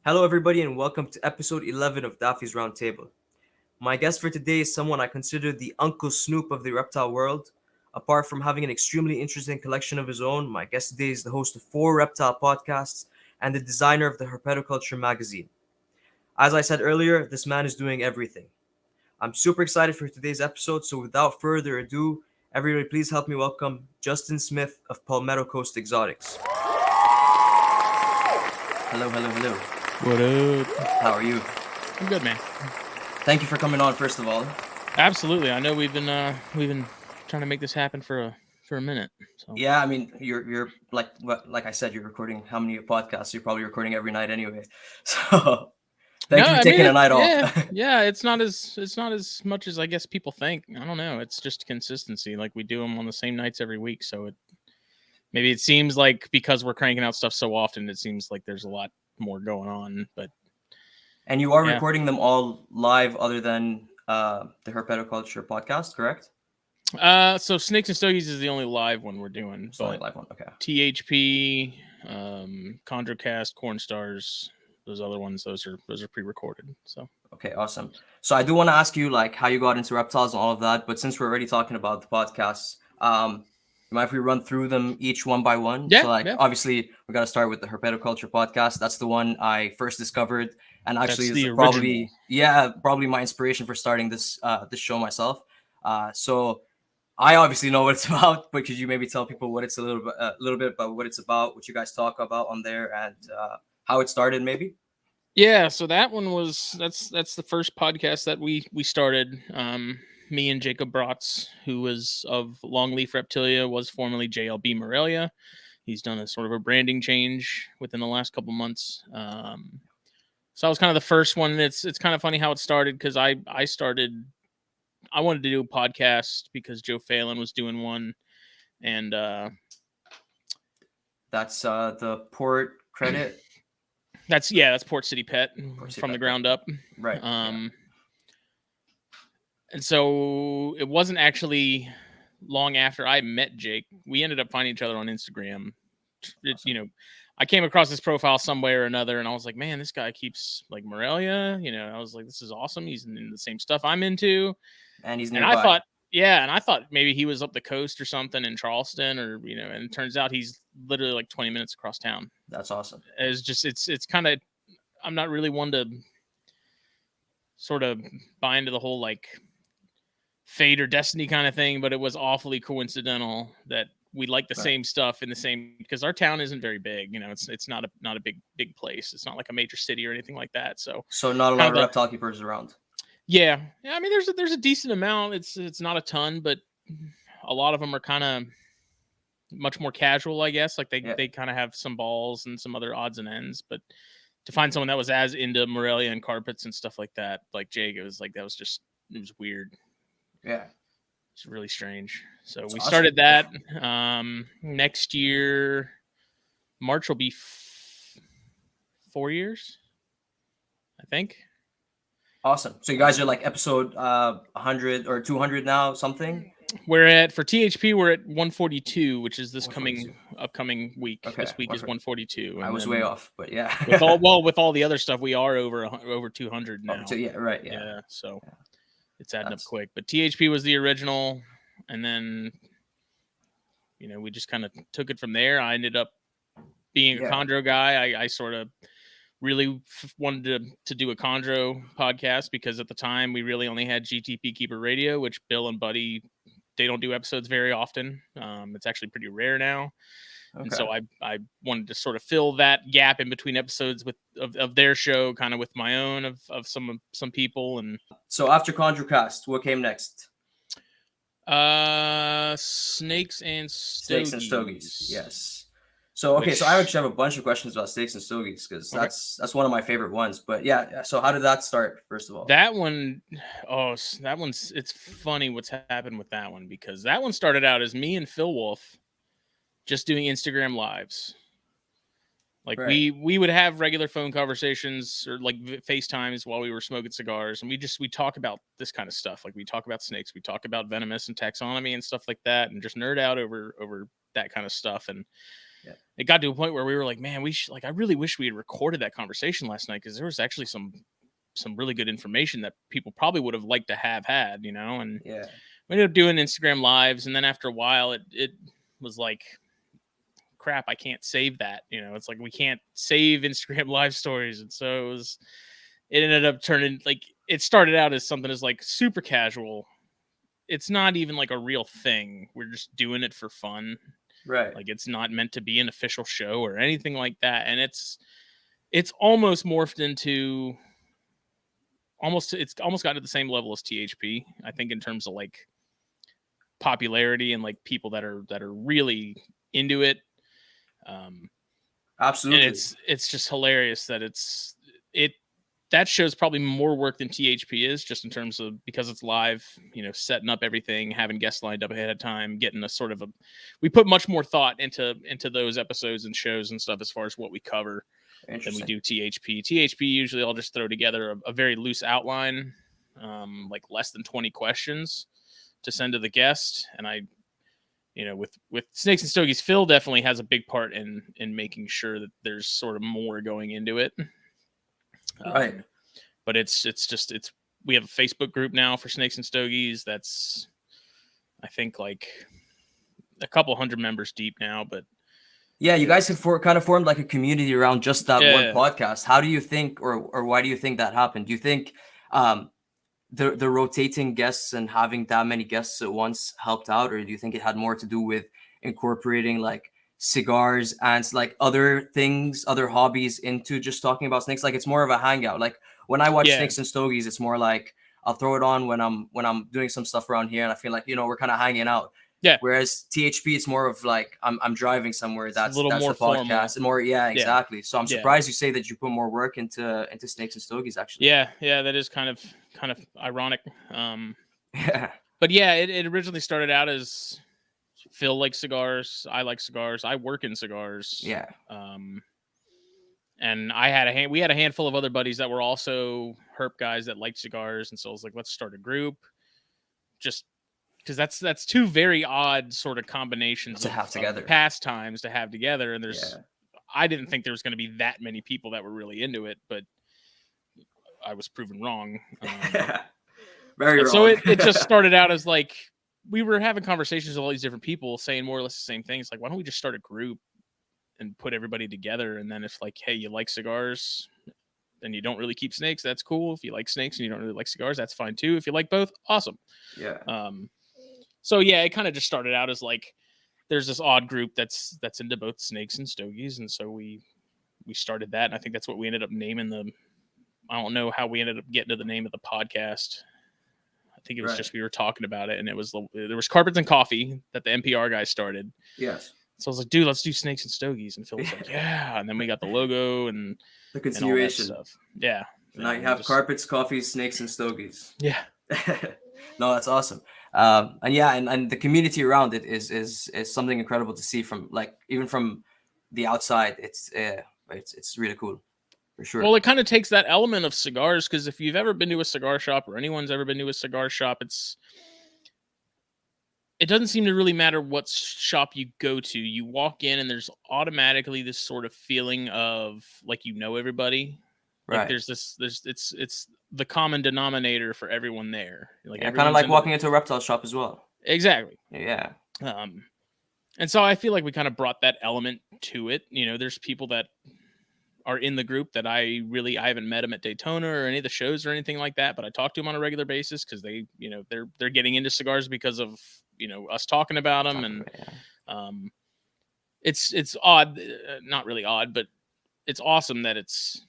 Hello, everybody, and welcome to episode 11 of Daffy's Roundtable. My guest for today is someone I consider the Uncle Snoop of the reptile world. Apart from having an extremely interesting collection of his own, my guest today is the host of 4 reptile podcasts and the designer of the Herpetoculture magazine. As I said earlier, this man is doing everything. I'm super excited for today's episode, so without further ado, everybody please help me welcome Justin Smith of Palmetto Coast Exotics. Hello, hello, hello. What up? How are you? I'm good, man. Thank you for coming on, first of all. Absolutely. I know we've been trying to make this happen for a minute. So Yeah, I mean, you're like I said, you're recording how many podcasts? You're probably recording every night anyway. So no, thank you for I mean taking a it. night off. Yeah. It's not as much as I guess people think. I don't know. It's just consistency. Like we do them on the same nights every week. So maybe it seems like because we're cranking out stuff so often, it seems like there's a lot more going on. But And you are yeah. recording them all live, other than the Herpetoculture podcast, correct? So Snakes and Stogies is the only live one we're doing. It's the only live one. Okay. THP, Chondrocast, Corn Stars, those other ones, those are pre-recorded. So Okay, awesome. So I do want to ask you like how you got into reptiles and all of that, but since we're already talking about the podcasts, you mind if we run through them each one by one? So like yeah, obviously we got to start with the Herpetoculture podcast. That's the one I first discovered, and actually that's is the original. probably my inspiration for starting this show myself. So I obviously know what it's about, but could you maybe tell people what it's a little bit about what it's about, what you guys talk about on there, and how it started, maybe? Yeah, so that one was that's the first podcast that we started. Me and Jacob Bratz, who was of Longleaf Reptilia, was formerly JLB Morelia. He's done a sort of a branding change within the last couple months. So I was kind of the first one. It's kind of funny how it started because I wanted to do a podcast because Joe Phelan was doing one, and That's the Port Credit. that's Port City Pet from the ground up, right? And so it wasn't actually long after I met Jake. We ended up finding each other on Instagram. Awesome. I came across his profile some way or another, and I was like, man, this guy keeps like Morelia. I was like, this is awesome. He's in the same stuff I'm into. And he's nearby. nearby. And I thought maybe he was up the coast or something in Charleston, or and it turns out he's literally like 20 minutes across town. That's awesome. It's kind of, I'm not really one to sort of buy into the whole like fate or destiny kind of thing, but it was awfully coincidental that we like the same stuff in the same, because our town isn't very big. It's not a big place. It's not like a major city or anything like that. So not a lot of reptile keepers around. Yeah. I mean, there's a decent amount. It's not a ton, but a lot of them are kind of much more casual, I guess. Like they kind of have some balls and some other odds and ends, but to find someone that was as into Morelia and carpets and stuff like that, like Jake, it was weird. Yeah. It's really strange. So That's we awesome. started that. Next year, March will be 4 years, I think. Awesome. So you guys are like episode 100 or 200 now, something? We're for THP, we're at 142, which is this upcoming week. Okay. This week is 142. I was way off, but yeah. with all the other stuff, we are over 200 now. Yeah, right. Yeah. So it's adding up quick. But THP was the original, and then we just kind of took it from there. I ended up being a chondro guy. I sort of really wanted to do a chondro podcast because at the time we really only had GTP Keeper Radio, which Bill and Buddy, they don't do episodes very often. It's actually pretty rare now. Okay. And so I wanted to sort of fill that gap in between episodes of their show, kind of with my own of some people. And so after Chondrocast, what came next? Snakes and Stogies. Yes. So so I actually have a bunch of questions about Snakes and Stogies because that's one of my favorite ones. But yeah, so how did that start, first of all? That one, it's funny what's happened with that one, because that one started out as me and Phil Wolf just doing Instagram lives. Like we would have regular phone conversations or like FaceTimes while we were smoking cigars, and we talk about this kind of stuff. Like we talk about snakes, we talk about venomous and taxonomy and stuff like that, and just nerd out over that kind of stuff. And it got to a point where we were like, man, I really wish we had recorded that conversation last night, because there was actually some really good information that people probably would have liked to have had, and we ended up doing Instagram lives. And then after a while, it was like, crap, I can't save that. It's like, we can't save Instagram live stories. And so it ended up turning, like, it started out as something as like super casual. It's not even like a real thing. We're just doing it for fun. Right. Like, it's not meant to be an official show or anything like that. And it's almost morphed into it's almost got to the same level as THP, I think, in terms of like popularity and like people that are really into it. Absolutely. And it's just hilarious that that show's probably more work than THP is, just in terms of, because it's live, setting up everything, having guests lined up ahead of time, getting a sort of we put much more thought into those episodes and shows and stuff as far as what we cover than we do THP. THP, usually I'll just throw together a very loose outline, like less than 20 questions to send to the guest. And I, with Snakes and Stogies, Phil definitely has a big part in making sure that there's sort of more going into it. Right. But we have a Facebook group now for Snakes and Stogies that's, I think, like a couple hundred members deep now. But yeah, you guys have kind of formed like a community around just that one podcast. How do you think, or why do you think that happened? Do you think the rotating guests and having that many guests at once helped out, or do you think it had more to do with incorporating like cigars and like other things, other hobbies into just talking about snakes? Like, it's more of a hangout. Like, when I watch Snakes and Stogies, it's more like I'll throw it on when I'm doing some stuff around here, and I feel like, we're kind of hanging out. Yeah. Whereas THP, it's more of like I'm driving somewhere. That's a little more the podcast formal. and more. Yeah, exactly. So I'm surprised you say that you put more work into Snakes and Stogies, actually. Yeah, that is kind of ironic. Yeah. But yeah, it originally started out as Phil likes cigars, I like cigars, I work in cigars. Yeah. And we had a handful of other buddies that were also herp guys that liked cigars, and so I was like, let's start a group. Just because that's two very odd sort of combinations to have together, pastimes to have together. And I didn't think there was going to be that many people that were really into it, but I was proven wrong. Very wrong. So it just started out as like, we were having conversations with all these different people saying more or less the same things. Like, why don't we just start a group and put everybody together? And then if like, hey, you like cigars and you don't really keep snakes, that's cool. If you like snakes and you don't really like cigars, that's fine too. If you like both, awesome. Yeah. So yeah, it kind of just started out as like, there's this odd group that's into both snakes and stogies. And so we started that. And I think that's what we ended up naming them. I don't know how we ended up getting to the name of the podcast. I think it was just, we were talking about it, and there was Carpets and Coffee that the NPR guy started. Yes. So I was like, dude, let's do Snakes and Stogies. And Phil was like, yeah. And then we got the logo and the continuation and all that stuff. Yeah. Now you have Carpets, Coffee, Snakes and Stogies. Yeah. No, that's awesome. And the community around it is something incredible to see from, like, even from the outside. It's really cool. For sure. Well, it kind of takes that element of cigars, because if you've ever been to a cigar shop, or anyone's ever been to a cigar shop, it doesn't seem to really matter what shop you go to. You walk in and there's automatically this sort of feeling of like, everybody. Like, right. It's the common denominator for everyone there. Like, kind of like walking into a reptile shop as well. Exactly. Yeah. And so I feel like we kind of brought that element to it. There's people that are in the group that I haven't met them at Daytona or any of the shows or anything like that, but I talk to them on a regular basis because they, they're getting into cigars because of, us talking about them. And it's odd, not really odd, but it's awesome that it's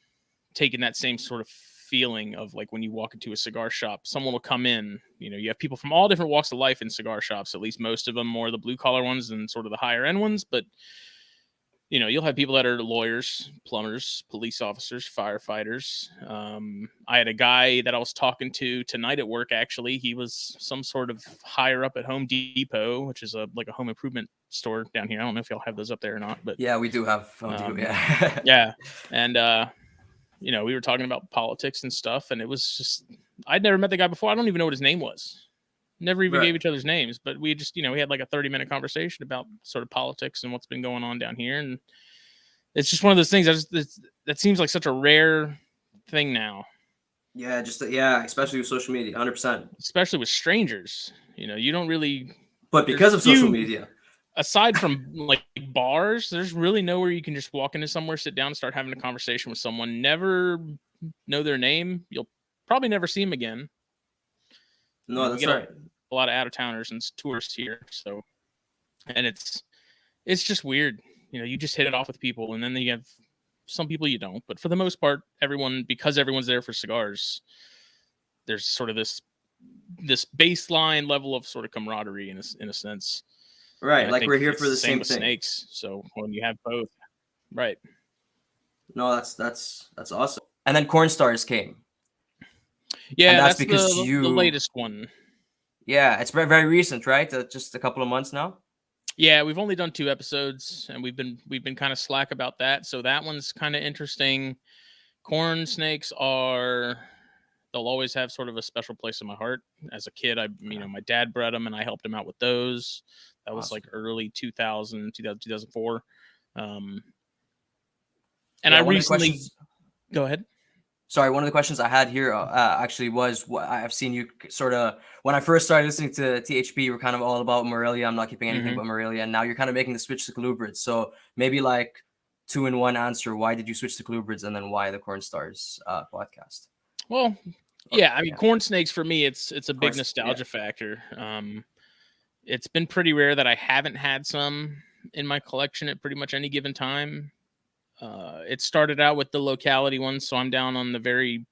taken that same sort of feeling of like, when you walk into a cigar shop, someone will come in, you have people from all different walks of life in cigar shops, at least most of them, more the blue collar ones than sort of the higher end ones. But you'll have people that are lawyers, plumbers, police officers, firefighters. I had a guy that I was talking to tonight at work. Actually, he was some sort of higher up at Home Depot, which is like a home improvement store down here. I don't know if y'all have those up there or not, but yeah, we do have Home Depot. Yeah. Yeah. And, we were talking about politics and stuff, and it was just, I'd never met the guy before. I don't even know what his name was. Never even Right. gave each other's names, but we just, we had like a 30-minute conversation about sort of politics and what's been going on down here. And it's just one of those things that seems like such a rare thing now. Yeah, especially with social media, 100%. Especially with strangers. You don't really. But because of social media. Aside from like bars, there's really nowhere you can just walk into somewhere, sit down, and start having a conversation with someone. Never know their name. You'll probably never see them again. No, that's right. A lot of out of towners and tourists here, so, and it's just weird. You just hit it off with people, and then you have some people you don't. But for the most part, because everyone's there for cigars, there's sort of this baseline level of sort of camaraderie in a sense. Right, like we're here for the same thing. Snakes. So when you have both, right? No, that's awesome. And then corn stars came. Yeah, and that's because the latest one. Yeah, it's very, very recent, right? Just a couple of months now. Yeah, we've only done 2 episodes, and we've been kind of slack about that. So that one's kind of interesting. Corn snakes they'll always have sort of a special place in my heart. As a kid, my dad bred them, and I helped him out with those. That was like early 2004. And I recently. Go ahead. Sorry, one of the questions I had here actually was, I've seen you sort of, when I first started listening to THP, you were kind of all about Morelia. I'm not keeping anything but Morelia. And now you're kind of making the switch to colubrids. So maybe like 2-in-1 answer. Why did you switch to colubrids, and then why the Corn Stars podcast? Well, yeah, corn snakes for me, it's a big nostalgia factor. It's been pretty rare that I haven't had some in my collection at pretty much any given time. It started out with the locality ones, so I'm down on the very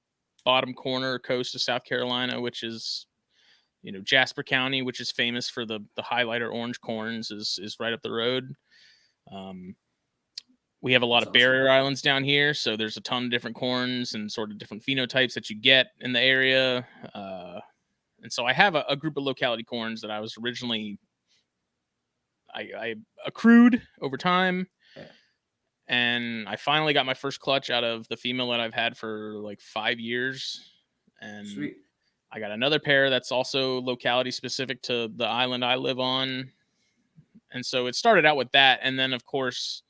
bottom corner coast of South Carolina, which is, Jasper County, which is famous for the highlighter orange corns, is right up the road. We have a lot of barrier islands down here, so there's a ton of different corns and sort of different phenotypes that you get in the area. And so I have a group of locality corns that I was originally I accrued over time. And I finally got my first clutch out of the female that I've had for like 5 years. And Sweet. I got another pair that's also locality specific to the island I live on. And so it started out with that. And then, of course,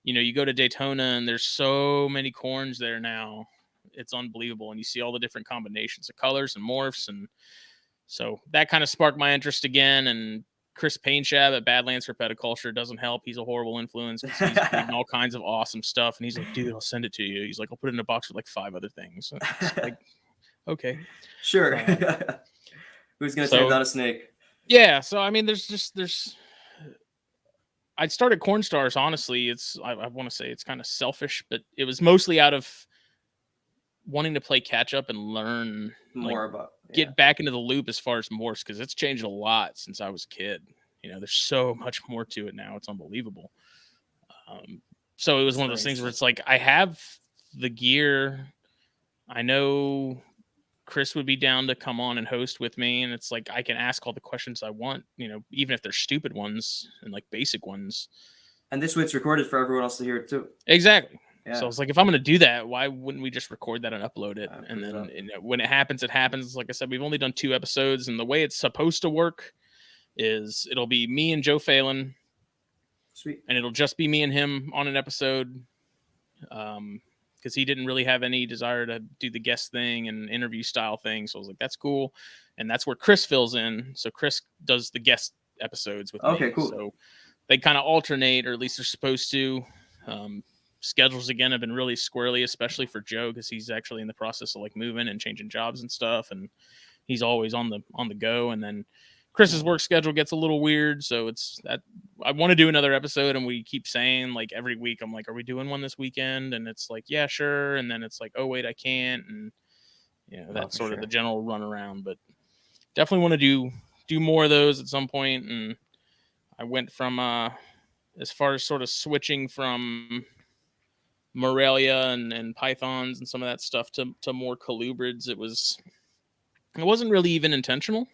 you go to Daytona and there's so many corns there now. It's unbelievable. And you see all the different combinations of colors and morphs. And so that kind of sparked my interest again. And Chris Painshab at Badlands Herpetoculture doesn't help. He's a horrible influence. He's reading all kinds of awesome stuff. And he's like, dude, I'll send it to you. He's like, I'll put it in a box with like 5 other things. So like, okay. Sure. Who's going to turn down a snake? Yeah. So, I started Corn Stars, honestly. I want to say it's kind of selfish, but it was mostly out of wanting to play catch up and learn more about, get back into the loop as far as morphs, because it's changed a lot since I was a kid. There's so much more to it now. It's unbelievable. So it was one of those things where it's like, I have the gear. I know Chris would be down to come on and host with me, and it's like I can ask all the questions I want, even if they're stupid ones and like basic ones. And this way it's recorded for everyone else to hear it too. Exactly. Yeah. So I was like, if I'm going to do that, why wouldn't we just record that and upload it? And then when it happens, it happens. Like I said, we've only done 2 episodes, and the way it's supposed to work is it'll be me and Joe Phelan. Sweet. And it'll just be me and him on an episode. Because he didn't really have any desire to do the guest thing and interview style thing. So I was like, that's cool. And that's where Chris fills in. So Chris does the guest episodes with me. Okay, cool. So they kind of alternate, or at least they're supposed to. Schedules again have been really squirrely, especially for Joe, because he's actually in the process of like moving and changing jobs and stuff, and he's always on the go. And then Chris's work schedule gets a little weird, so it's that I want to do another episode, and we keep saying like every week, I'm like, are we doing one this weekend? And it's like, yeah, sure. And then it's like, oh wait, I can't. And that's sort of the general run around. But definitely want to do more of those at some point. And I went from as far as sort of switching from Morelia and pythons and some of that stuff to more colubrids. It wasn't really even intentional.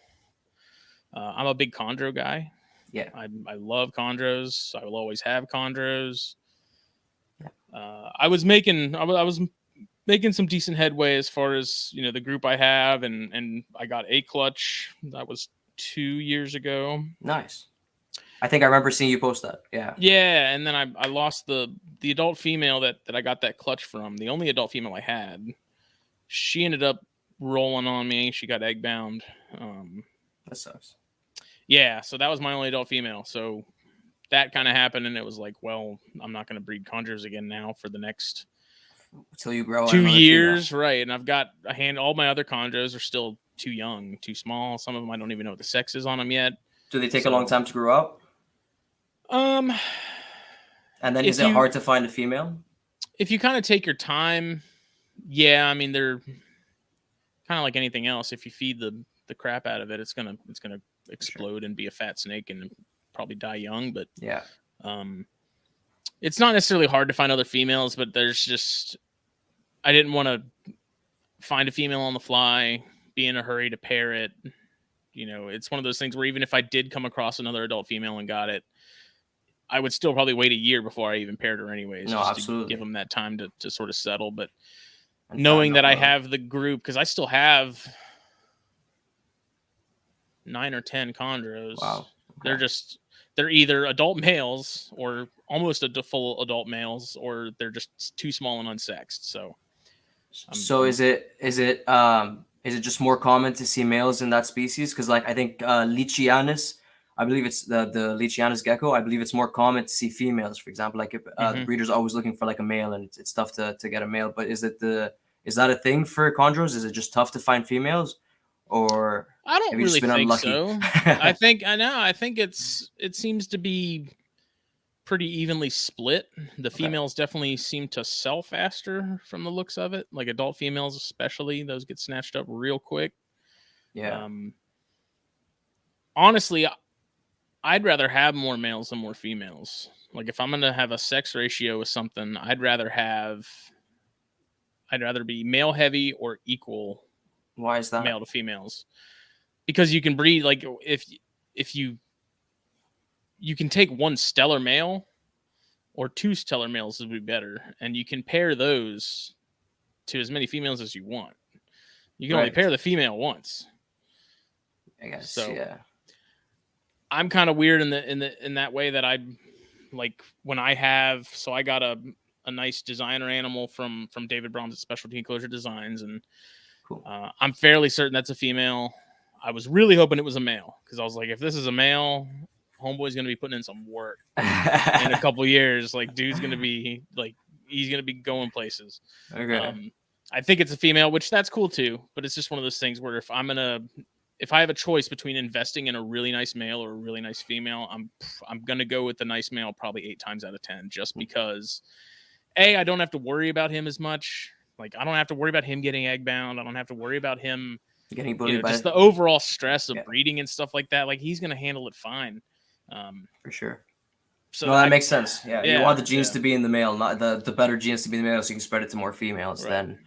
I'm a big chondro guy. Yeah, I love chondros. I will always have chondros. I was making some decent headway as far as the group I have, and I got a clutch that was 2 years ago. Nice. I think I remember seeing you post that. Yeah. Yeah, and then I lost the adult female that I got that clutch from. The only adult female I had. She ended up rolling on me. She got egg bound. That sucks. Yeah, so that was my only adult female. So that kind of happened, and it was like, well, I'm not going to breed chondros again now for the next until you grow 2 years, right? And I've got all my other chondros are still too young, too small. Some of them I don't even know what the sex is on them yet. Do they take a long time to grow up? And then is it hard to find a female? If you kind of take your time, yeah. I mean, they're kind of like anything else. If you feed the crap out of it, it's gonna explode and be a fat snake and probably die young. But yeah, it's not necessarily hard to find other females, but there's just, I didn't want to find a female on the fly, be in a hurry to pair it. You know, it's one of those things where even if I did come across another adult female and got it, I would still probably wait a year before I even paired her anyways. No, just absolutely. to give them that time to sort of settle. But knowing that I have the group, because I still have 9 or 10 chondros. Wow. Okay. They're either adult males or almost full adult males, or they're just too small and unsexed. So is it just more common to see males in that species? Because like I think Lichianus, I believe it's the Lichianus gecko. I believe it's more common to see females, for example. Like if, the breeder's always looking for like a male, and it's tough to get a male. But is that a thing for chondros? Is it just tough to find females, or I don't really think so. I think it seems to be pretty evenly split. The females definitely seem to sell faster from the looks of it. Like adult females, especially, those get snatched up real quick. Yeah. Honestly, I'd rather have more males than more females. Like if I'm gonna have a sex ratio with something, I'd rather be male heavy or equal. Why is that? Male to females, because you can breed, like if you can take one stellar male or 2 stellar males would be better, and you can pair those to as many females as you want. You can only pair the female once. I guess. So, yeah. I'm kind of weird in that way that I like when I got a nice designer animal from David Brahms at Specialty Enclosure Designs, and cool. I'm fairly certain that's a female. I was really hoping it was a male, because I was like, if this is a male, homeboy's gonna be putting in some work in a couple years. Like, dude's gonna be like, he's gonna be going places. Okay. I think it's a female, which that's cool too. But it's just one of those things where if I have a choice between investing in a really nice male or a really nice female, I'm gonna go with the nice male probably 8 times out of 10, just because I don't have to worry about him as much. Like, I don't have to worry about him getting egg bound. I don't have to worry about him getting bullied by just the overall stress of breeding and stuff like that. Like, he's gonna handle it fine. For sure. So no, that makes sense. Yeah, you want the genes to be in the male, not the better genes to be in the male, so you can spread it to more females than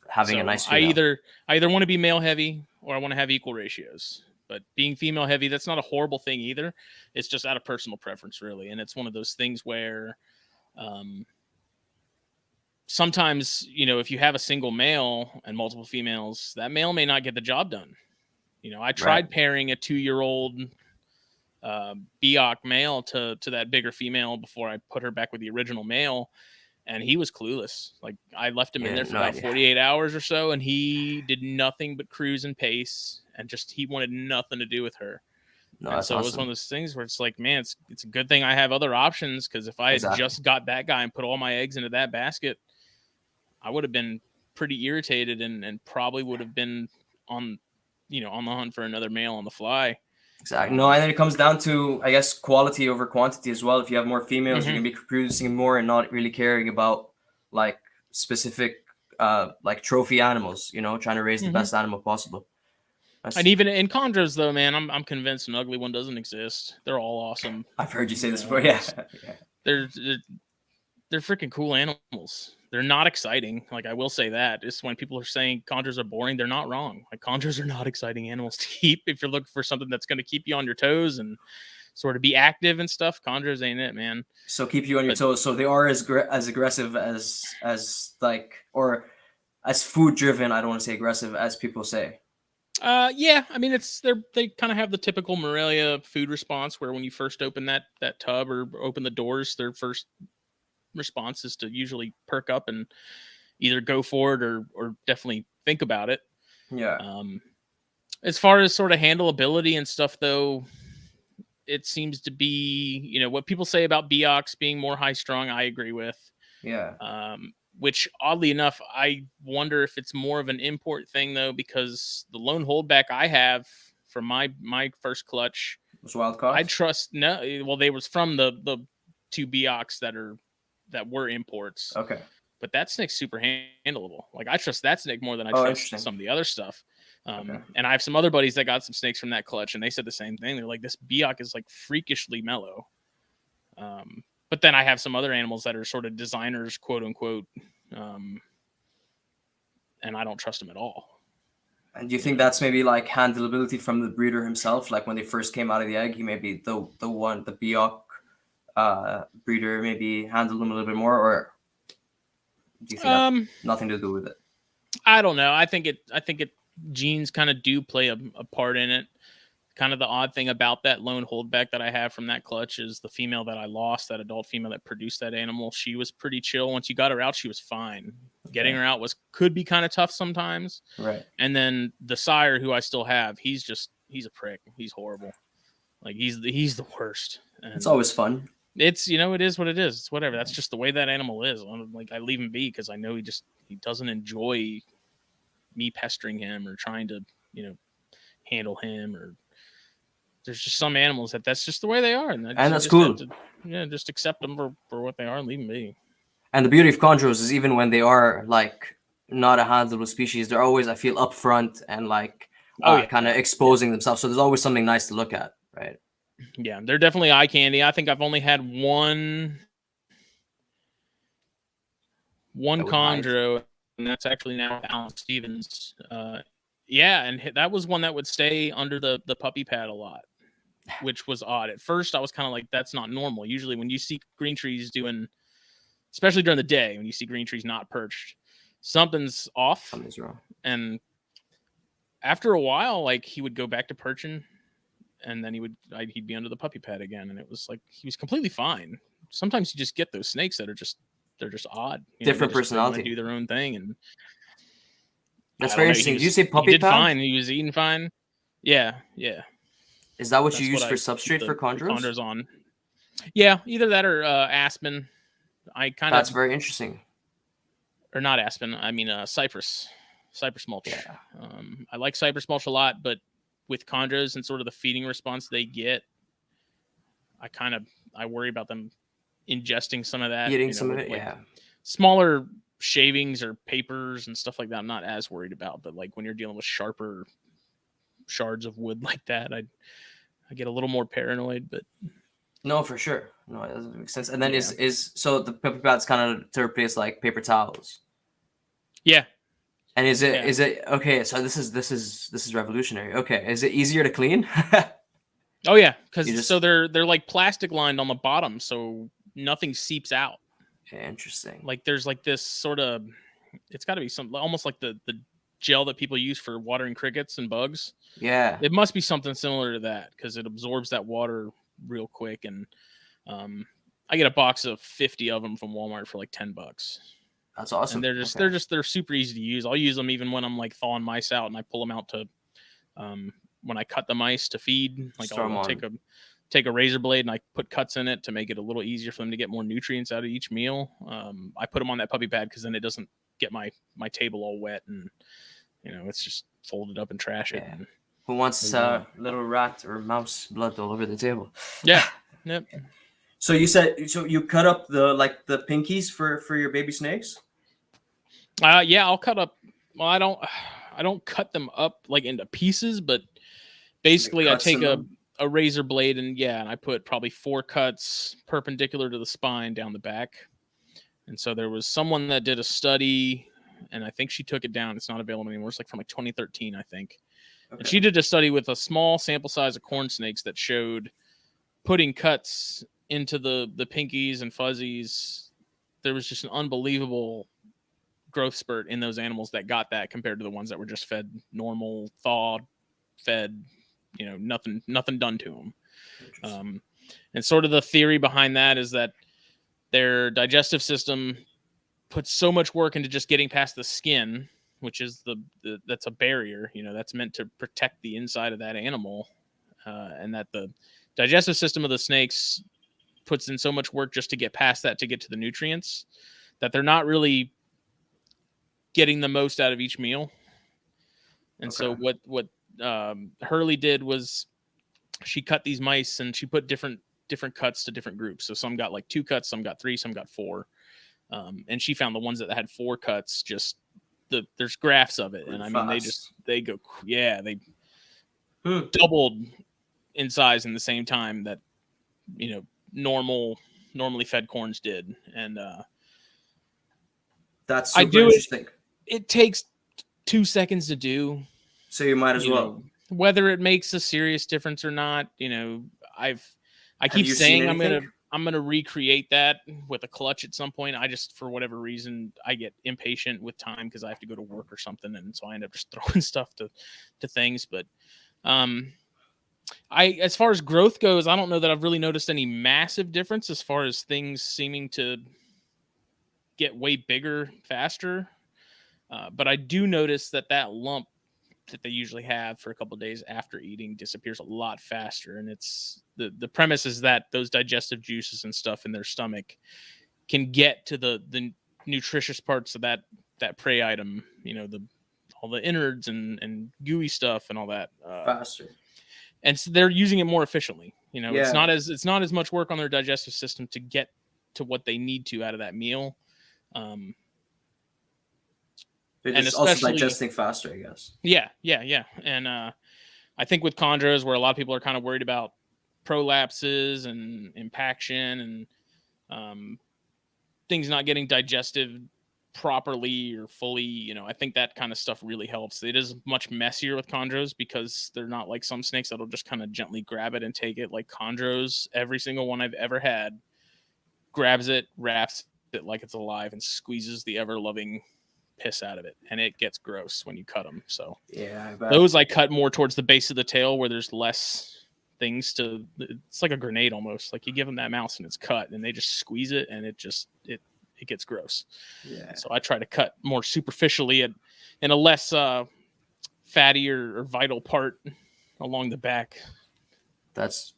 having a nice female. I either want to be male heavy or I want to have equal ratios. But being female heavy, that's not a horrible thing either. It's just out of personal preference, really. And it's one of those things where sometimes, if you have a single male and multiple females, that male may not get the job done. I tried pairing a 2-year-old Biak male to that bigger female before I put her back with the original male, and he was clueless. Like, I left him in there for about 48 hours or so, and he did nothing but cruise and pace, and he wanted nothing to do with her. No, and so it was one of those things where it's like, man, it's a good thing I have other options, because if I had just got that guy and put all my eggs into that basket, I would have been pretty irritated and probably would have been on the hunt for another male on the fly. Exactly. No, and then it comes down to, I guess, quality over quantity as well. If you have more females, you're gonna be producing more and not really caring about like specific like trophy animals, trying to raise the best animal possible. And even in chondros, though, man, I'm convinced an ugly one doesn't exist. They're all awesome. I've heard you say this before. Yeah. They're freaking cool animals. They're not exciting. Like, I will say that. It's when people are saying chondros are boring, they're not wrong. Like, chondros are not exciting animals to keep. If you're looking for something that's going to keep you on your toes and sort of be active and stuff, chondros ain't it, man. So keep you on your toes. So they are as aggressive as like, or as food driven. I don't want to say aggressive as people say. Yeah, I mean they kind of have the typical Morelia food response where when you first open that tub or open the doors, their first response is to usually perk up and either go for it or definitely think about it. Yeah. As far as sort of handleability and stuff, though, it seems to be, what people say about Beox being more high strung. I agree with. Yeah. Which oddly enough, I wonder if it's more of an import thing though, because the lone holdback I have from my first clutch Was wild caught? I trust well, they was from the two Beox that were imports. Okay. But that snake's super handleable. Like I trust that snake more than I trust some of the other stuff. Okay. And I have some other buddies that got some snakes from that clutch, and they said the same thing. They're like, this Beox is like freakishly mellow. But then I have some other animals that are sort of designers, quote unquote, and I don't trust them at all. And do you think that's maybe like handleability from the breeder himself? Like when they first came out of the egg, he maybe the Beox breeder maybe handled them a little bit more, or do you think that nothing to do with it? I don't know. I think it genes kind of do play a part in it. Kind of the odd thing about that lone holdback that I have from that clutch is the female that I lost, that adult female that produced that animal. She was pretty chill. Once you got her out, she was fine. Okay. Getting her out could be kind of tough sometimes. Right. And then the sire, who I still have, he's a prick. He's horrible. Like he's the worst. And it's always fun. It's, it is what it is. It's whatever. That's just the way that animal is. Like I leave him be because I know he doesn't enjoy me pestering him or trying to, handle him. Or there's just some animals that's just the way they are, and that's cool. Just accept them for what they are and leave them be. And the beauty of chondros is even when they are like not a handleable species, they're always, I feel, upfront and like kind of exposing themselves. So there's always something nice to look at, right? Yeah, they're definitely eye candy. I think I've only had one chondro, and that's actually now Alan Stevens. And that was one that would stay under the puppy pad a lot, which was odd. At first, I was kind of like, that's not normal. Usually when you see green trees doing, especially during the day, when you see green trees not perched, something's off. Something's wrong. And after a while, like he would go back to perching, and then he'd be under the puppy pad again. And it was like, he was completely fine. Sometimes you just get those snakes that are they're just odd. Different personality. Do their own thing. And that's very interesting. Did you say puppy pad? He did fine. He was eating fine. Yeah. Yeah. Is that what you use for substrate for chondros? Chondros on. Yeah, either that or aspen. That's very interesting. Or not aspen. I mean cypress mulch. Yeah. I like cypress mulch a lot, but with chondros and sort of the feeding response they get, I worry about them ingesting some of that. Eating some of it, like smaller shavings or papers and stuff like that, I'm not as worried about. But like when you're dealing with sharper shards of wood like that, I get a little more paranoid. But no, for sure, no, it doesn't make sense. And then is so the puppy pad's kind of to replace like paper towels. Yeah. And is it okay? So this is revolutionary. Okay, is it easier to clean? Oh yeah, because so they're like plastic lined on the bottom, so nothing seeps out. Interesting. Like there's like this sort of, it's got to be some almost like the gel that people use for watering crickets and bugs. Yeah, it must be something similar to that because it absorbs that water real quick. And I get a box of 50 of them from Walmart for like $10. That's awesome. And they're super easy to use. I'll use them even when I'm like thawing mice out, and I pull them out to when I cut the mice to feed. Like I'll take a razor blade and I put cuts in it to make it a little easier for them to get more nutrients out of each meal. I put them on that puppy pad because then it doesn't get my table all wet, and it's just folded up and trash it. And who wants little rat or mouse blood all over the table? Yeah. Yep. So you said you cut up the pinkies for your baby snakes? Yeah, I'll cut up. Well, I don't cut them up like into pieces, but basically I take a razor blade and I put probably 4 cuts perpendicular to the spine down the back. And so there was someone that did a study, and I think she took it down. It's not available anymore. It's like from like 2013, I think. Okay. And she did a study with a small sample size of corn snakes that showed putting cuts into the pinkies and fuzzies. There was just an unbelievable growth spurt in those animals that got that compared to the ones that were just fed normal thawed fed, nothing done to them. And sort of the theory behind that is that their digestive system puts so much work into just getting past the skin, which is that's a barrier, that's meant to protect the inside of that animal, and that the digestive system of the snakes puts in so much work just to get past that to get to the nutrients that they're not really getting the most out of each meal. And so what Hurley did was she cut these mice and she put different cuts to different groups. So some got like 2 cuts, some got 3, some got 4. And she found the ones that had 4 cuts, just there's graphs of it. And I mean, they doubled in size in the same time that, normally fed corns did. And that's super interesting. It takes 2 seconds to do. So you might as well. Whether it makes a serious difference or not, I keep saying I'm gonna recreate that with a clutch at some point. I just, for whatever reason, I get impatient with time because I have to go to work or something, and so I end up just throwing stuff to things. But as far as growth goes, I don't know that I've really noticed any massive difference as far as things seeming to get way bigger faster. But I do notice that lump that they usually have for a couple of days after eating disappears a lot faster. And it's the premise is that those digestive juices and stuff in their stomach can get to the nutritious parts of that prey item, all the innards and gooey stuff and all that faster. And so they're using it more efficiently. It's not as much work on their digestive system to get to what they need to out of that meal. It's also digesting faster, I guess. Yeah. And I think with chondros, where a lot of people are kind of worried about prolapses and impaction and things not getting digested properly or fully, I think that kind of stuff really helps. It is much messier with chondros because they're not like some snakes that'll just kind of gently grab it and take it. Like chondros, every single one I've ever had grabs it, wraps it like it's alive, and squeezes the ever-loving piss out of it, and it gets gross when you cut them. So yeah, those I cut more towards the base of the tail where there's less things to. It's like a grenade almost. Like you give them that mouse and it's cut, and they just squeeze it, and it gets gross. Yeah. So I try to cut more superficially in a less fatty or vital part along the back. That's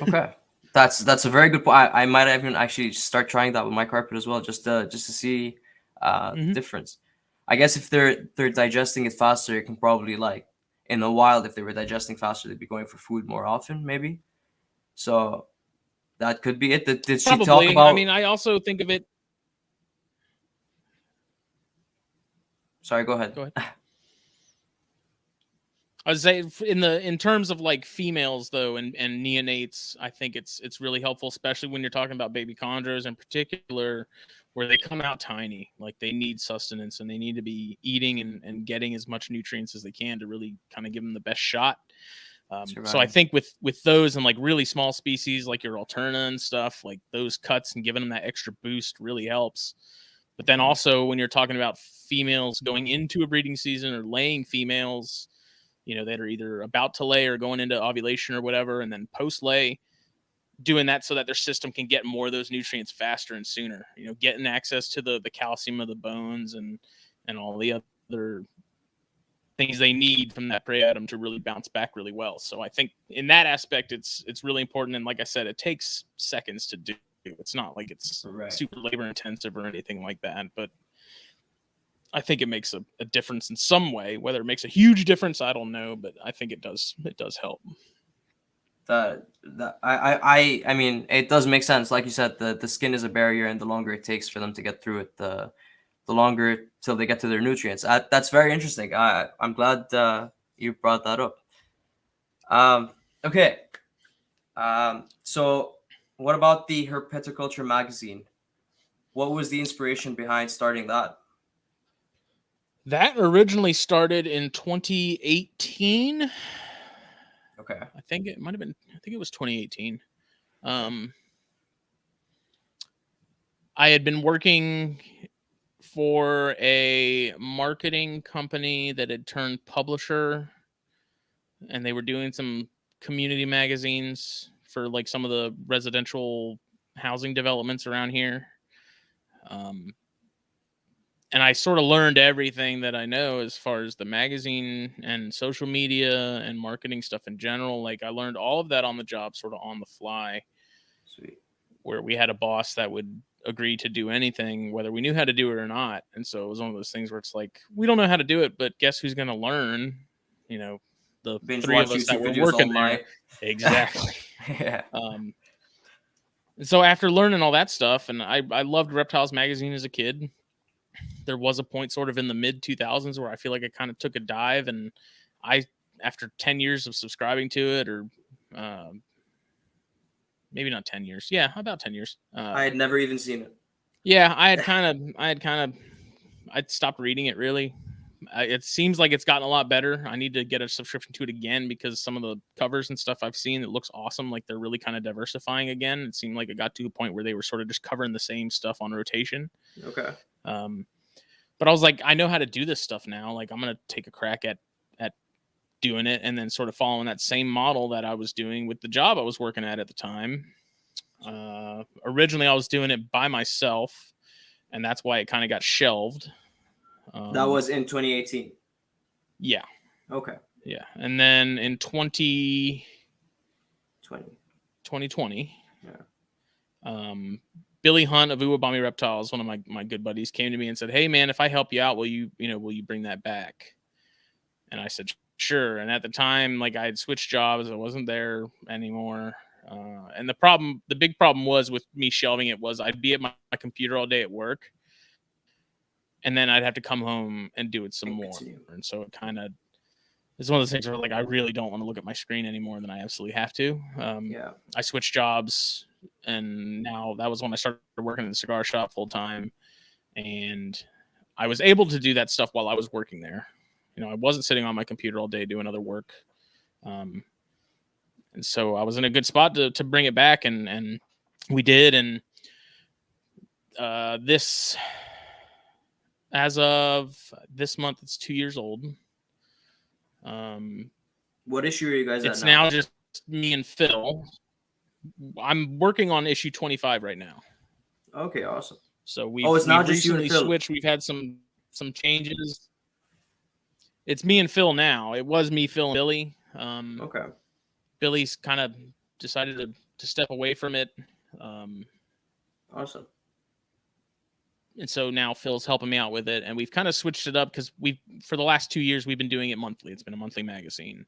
okay. That's a very good point. I might even actually start trying that with my carpet as well, just to see the difference. I guess if they're digesting it faster, it can probably, like, in the wild, if they were digesting faster, they'd be going for food more often, maybe. So that could be it. Did she talk about? I mean, I also think of it. Sorry, go ahead. I would say in terms of like females though and neonates, I think it's really helpful, especially when you're talking about baby chondros in particular, where they come out tiny. Like they need sustenance and they need to be eating and getting as much nutrients as they can to really kind of give them the best shot. So I think with those and like really small species like your Alterna and stuff, like those cuts and giving them that extra boost really helps. But then also when you're talking about females going into a breeding season or laying females, that are either about to lay or going into ovulation or whatever, and then post lay, doing that so that their system can get more of those nutrients faster and sooner, getting access to the calcium of the bones and all the other things they need from that prey item to really bounce back really well. So I think in that aspect, it's really important. And like I said, it takes seconds to do. It's not like it's super labor intensive or anything like that, but I think it makes a difference in some way. Whether it makes a huge difference, I don't know, but I think it does. It does help. I mean, it does make sense. Like you said, the skin is a barrier, and the longer it takes for them to get through it, the longer till they get to their nutrients. That's very interesting. I'm glad you brought that up. Okay. So what about the Herpetoculture magazine? What was the inspiration behind starting that? That originally started in 2018. Okay. I think it might have been. I think it was 2018. I had been working for a marketing company that had turned publisher and they were doing some community magazines for like some of the residential housing developments around here. And I sort of learned everything that I know as far as the magazine and social media and marketing stuff in general. Like I learned all of that on the job, sort of on the fly. Sweet. Where we had a boss that would agree to do anything, whether we knew how to do it or not. And so it was one of those things where it's like, we don't know how to do it, but guess who's going to learn? You know, the Binge three watch of us YouTube that were videos working all there. night. Exactly. Yeah. So after learning all that stuff, and I loved Reptiles magazine as a kid. There was a point sort of in the mid 2000s where I feel like I kind of took a dive, and after 10 years of subscribing to it, or maybe not 10 years. Yeah, about 10 years. I had never even seen it. Yeah, I'd stopped reading it really. It seems like it's gotten a lot better. I need to get a subscription to it again because some of the covers and stuff I've seen, it looks awesome. Like they're really kind of diversifying again. It seemed like it got to a point where they were sort of just covering the same stuff on rotation. Okay. But I was like, I know how to do this stuff now. Like I'm gonna take a crack at doing it, and then sort of following that same model that I was doing with the job I was working at the time. Originally, I was doing it by myself, and that's why it kind of got shelved. That was in 2018. Yeah. Okay. Yeah, and then in 2020, yeah. Billy Hunt of Uwabami Reptiles, one of my good buddies, came to me and said, "Hey man, if I help you out, will you bring that back?" And I said, "Sure." And at the time, like I had switched jobs, I wasn't there anymore. And the big problem was with me shelving it was I'd be at my computer all day at work, and then I'd have to come home and do it some more. And so it kind of it's one of those things where like I really don't want to look at my screen any more than I absolutely have to. Yeah. I switched jobs, and now that was when I started working in the cigar shop full time, and I was able to do that stuff while I was working there. You know, I wasn't sitting on my computer all day doing other work. And so I was in a good spot to bring it back, and we did. And this, as of this month, it's 2 years old. What issue are you guys at now? It's now just me and Phil. I'm working on issue 25 right now. Okay, awesome. So we've recently switched. We've had some changes. It's me and Phil now. It was me, Phil, and Billy. Okay. Billy's kind of decided to step away from it. Awesome. And so now Phil's helping me out with it, and we've kind of switched it up because for the last 2 years we've been doing it monthly. It's been a monthly magazine,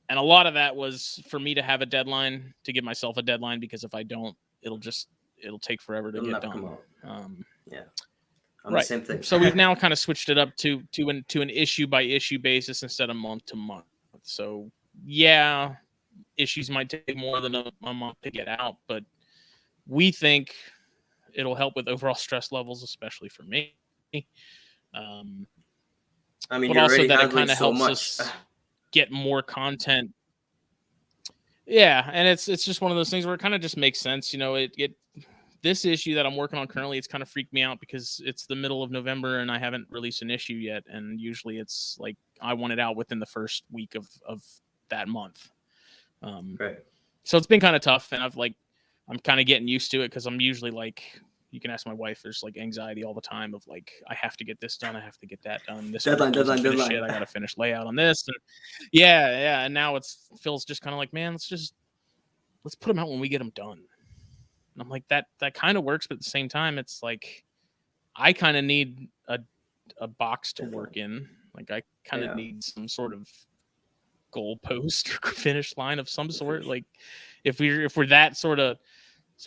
and a lot of that was for me to have a deadline, to give myself a deadline, because if I don't, it'll take forever to get done. Yeah. Right. Same thing. So we've now kind of switched it up to an issue by issue basis instead of month to month. So yeah, issues might take more than a month to get out, but we think it'll help with overall stress levels, especially for me. I mean, but also that it kind of helps us get more content. Yeah, and it's just one of those things where it kind of just makes sense. You know, this issue that I'm working on currently, it's kind of freaked me out because it's the middle of November and I haven't released an issue yet. And usually it's like I want it out within the first week of that month. Right. So it's been kind of tough, and I'm kind of getting used to it because I'm usually like, you can ask my wife, there's like anxiety all the time of like, I have to get this done, I have to get that done. This deadline. Shit, I got to finish layout on this. And yeah. And now Phil's just kind of like, man, let's put them out when we get them done. And I'm like, that kind of works, but at the same time, it's like I kind of need a box to work in. Like I kind of need some sort of goalpost or finish line of some sort. Like if we're that sort of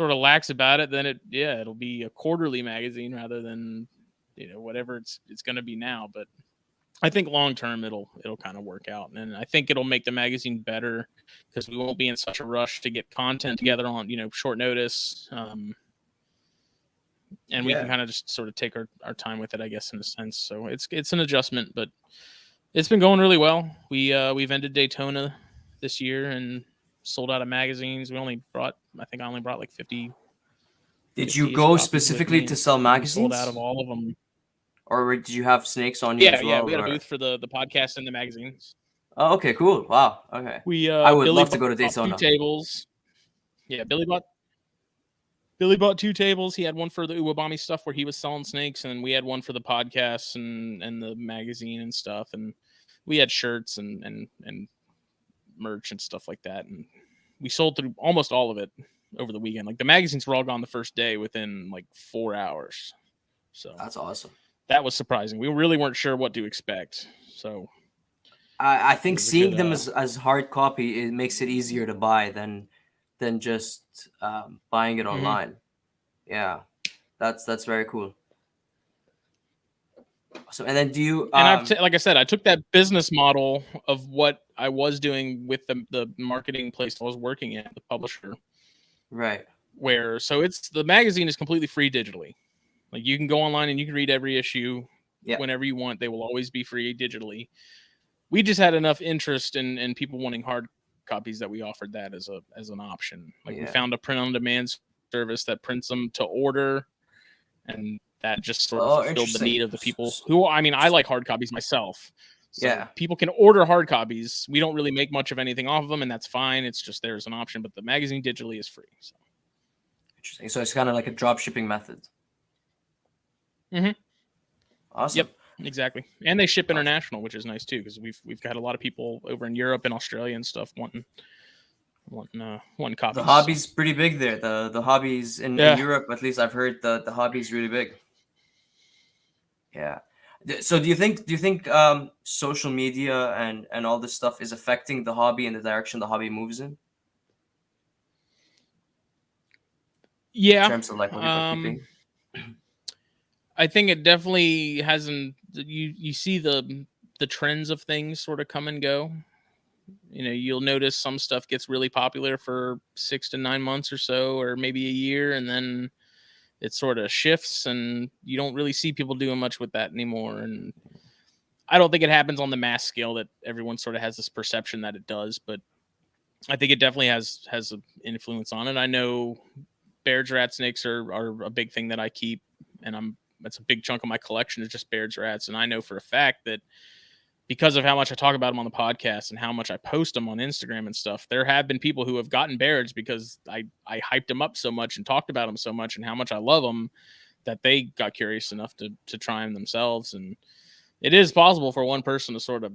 lax about it, then it'll be a quarterly magazine rather than whatever it's going to be now. But I think long term it'll kind of work out, and I think it'll make the magazine better because we won't be in such a rush to get content together on short notice, and we can kind of just sort of take our time with it, I guess, in a sense. So it's an adjustment, but it's been going really well. We've ended Daytona this year and sold out of magazines. I only brought like 50. Did you go specifically to sell magazines? Sold out of all of them. Or did you have snakes on you as well? Yeah, we had a booth for the podcast and the magazines. Oh, okay, cool. Wow. Okay. We I would Billy love to go to bought two Daytona. tables. Yeah, Billy bought two tables. He had one for the Uwabami stuff where he was selling snakes, and we had one for the podcasts and the magazine and stuff. And we had shirts and merch and stuff like that. And we sold through almost all of it over the weekend. Like the magazines were all gone the first day within like 4 hours. So That's awesome. that was surprising. We really weren't sure what to expect. So I it think was a seeing good. them as hard copy, it makes it easier to buy than just buying it Mhm. online. Yeah, that's very cool. So, and then do you And like I said, I took that business model of what I was doing with the marketing place I was working at, the publisher, right? where so it's the magazine is completely free digitally. Like you can go online and you can read every issue Yeah. whenever you want. They will always be free digitally. We just had enough interest in people wanting hard copies that we offered that as an option. Like we Yeah. found a print on demand service that prints them to order, and that just sort of Oh, fulfilled the interesting. need of the people who, I mean, I like hard copies myself. So Yeah. people can order hard copies. We don't really make much of anything off of them, and that's fine. It's just there's an option, but the magazine digitally is free. So. Interesting. So it's kind of like a drop shipping method. Mm-hmm. Awesome. Yep, exactly. And they ship Awesome. international, which is nice too, because we've got a lot of people over in Europe and Australia and stuff wanting copies. The hobby's pretty big there. The hobbies in Europe, at least I've heard the hobby's really big. Yeah. So do you think social media and all this stuff is affecting the hobby and the direction the hobby moves in? Yeah. In terms of like what people are keeping. I think it definitely hasn't. You see the trends of things sort of come and go. You know, you'll notice some stuff gets really popular for 6 to 9 months or so, or maybe a year, and then it sort of shifts, and you don't really see people doing much with that anymore. And I don't think it happens on the mass scale that everyone sort of has this perception that it does, but I think it definitely has an influence on it. I know Baird's rat snakes are a big thing that I keep, and that's a big chunk of my collection is just Baird's rats. And I know for a fact that because of how much I talk about them on the podcast and how much I post them on Instagram and stuff, there have been people who have gotten Baird's because I hyped them up so much and talked about them so much and how much I love them that they got curious enough to try them themselves. And it is possible for one person to sort of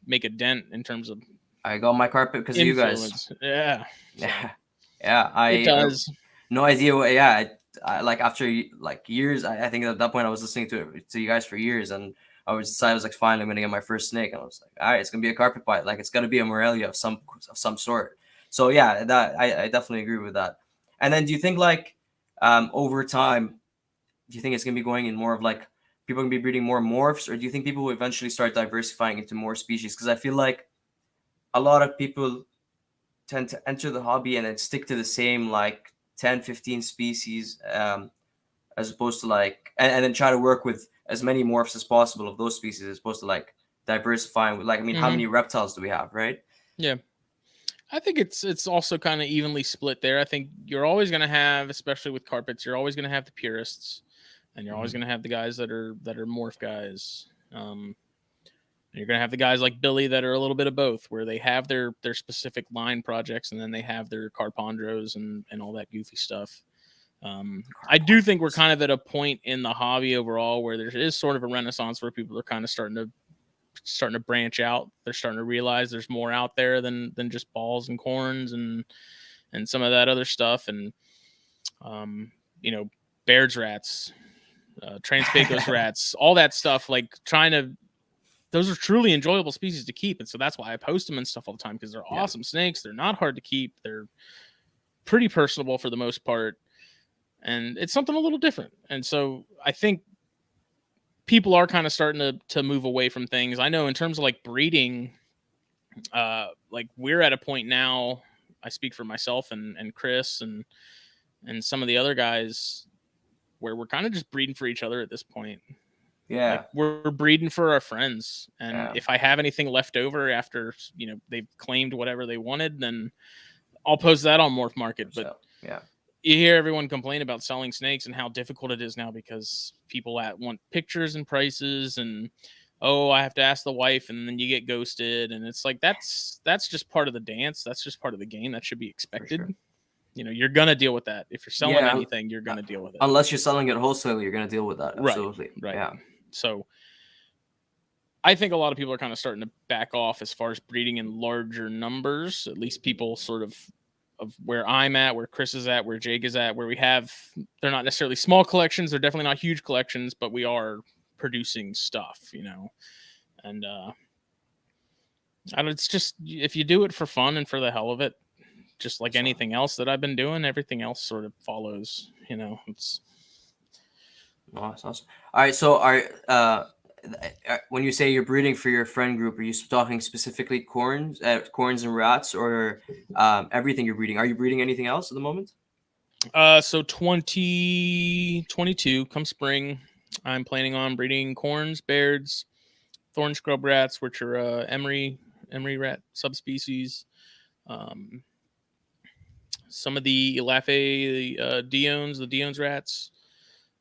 make a dent in terms of I got my carpet because of you guys. Yeah. Yeah. Yeah. It does. No idea what. Yeah. I like after like years. I think at that point I was listening to you guys for years, and I was like, finally I'm gonna get my first snake, and I was like, all right, it's gonna be a carpet bite. Like it's gonna be a Morelia of some sort. So yeah, that I definitely agree with that. And then do you think like over time, do you think it's gonna be going in more of like people gonna be breeding more morphs, or do you think people will eventually start diversifying into more species? Because I feel like a lot of people tend to enter the hobby and then stick to the same like 10 15 species, as opposed to like and then try to work with as many morphs as possible of those species as opposed to like diversifying with like, I mean, how many reptiles do we have, right? Yeah. I think it's also kind of evenly split there. I think you're always going to have, especially with carpets, you're always going to have the purists, and you're always going to have the guys that are morph guys. And you're going to have the guys like Billy that are a little bit of both, where they have their specific line projects, and then they have their carpondros and all that goofy stuff. I do think we're kind of at a point in the hobby overall where there is sort of a renaissance where people are kind of starting to branch out. They're starting to realize there's more out there than just balls and corns and some of that other stuff. And you know, Baird's rats, Trans-Pecos rats, all that stuff, like those are truly enjoyable species to keep. And so that's why I post them and stuff all the time, because they're awesome snakes. They're not hard to keep. They're pretty personable for the most part. And it's something a little different. And so I think people are kind of starting to move away from things. I know in terms of like breeding, like we're at a point now, I speak for myself and Chris and some of the other guys, where we're kind of just breeding for each other at this point. Yeah. Like we're breeding for our friends. And if I have anything left over after, you know, they've claimed whatever they wanted, then I'll post that on Morph Market. But yeah, you hear everyone complain about selling snakes and how difficult it is now because people want pictures and prices, and oh, I have to ask the wife, and then you get ghosted, and it's like that's just part of the dance. That's just part of the game. That should be expected. Sure. You know, you're gonna deal with that. If you're selling anything, you're gonna deal with it. Unless you're selling it wholesale, you're gonna deal with that. Absolutely. Right. Yeah. So I think a lot of people are kind of starting to back off as far as breeding in larger numbers. At least people sort of where I'm at, where Chris is at, where Jake is at, where we have, they're not necessarily small collections. They're definitely not huge collections, but we are producing stuff, you know, and it's just, if you do it for fun and for the hell of it, just like anything else that I've been doing, everything else sort of follows, you know. It's awesome. All right, so when you say you're breeding for your friend group, are you talking specifically corns and rats, or everything you're breeding? Are you breeding anything else at the moment? So 2022 come spring, I'm planning on breeding corns, beards, thorn scrub rats, which are emery rat subspecies. Some of the Elaphe Diones, the Diones rats,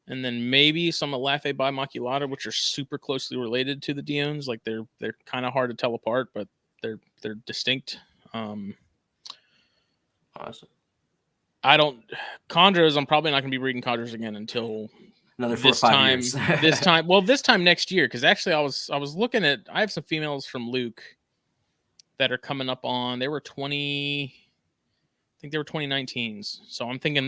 and then maybe some Elaphe bimaculata, which are super closely related to the Diones. Like they're kind of hard to tell apart, but they're distinct. Awesome. Chondros, I'm probably not going to be breeding chondros again until another 4 or 5 years. this time next year, because actually I was looking at, I have some females from Luke that are coming up on, they were 2019s. So I'm thinking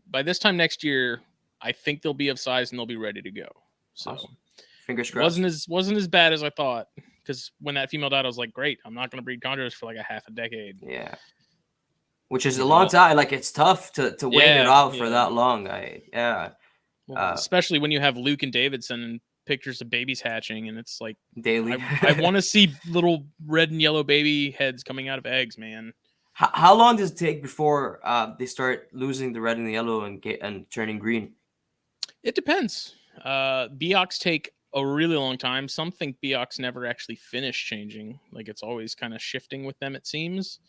by this time next year, I think they'll be of size and they'll be ready to go. So awesome. Fingers crossed. Wasn't as bad as I thought, because when that female died, I was like, great, I'm not going to breed chondros for like a half a decade. Yeah. Which is a long time. Like, it's tough to wait it out for that long. Especially when you have Luke and David sending pictures of babies hatching, and it's like daily. I want to see little red and yellow baby heads coming out of eggs, man. How long does it take before they start losing the red and the yellow and turning green? It depends. Beox take a really long time. Some think Beox never actually finish changing. Like, it's always kind of shifting with them, it seems.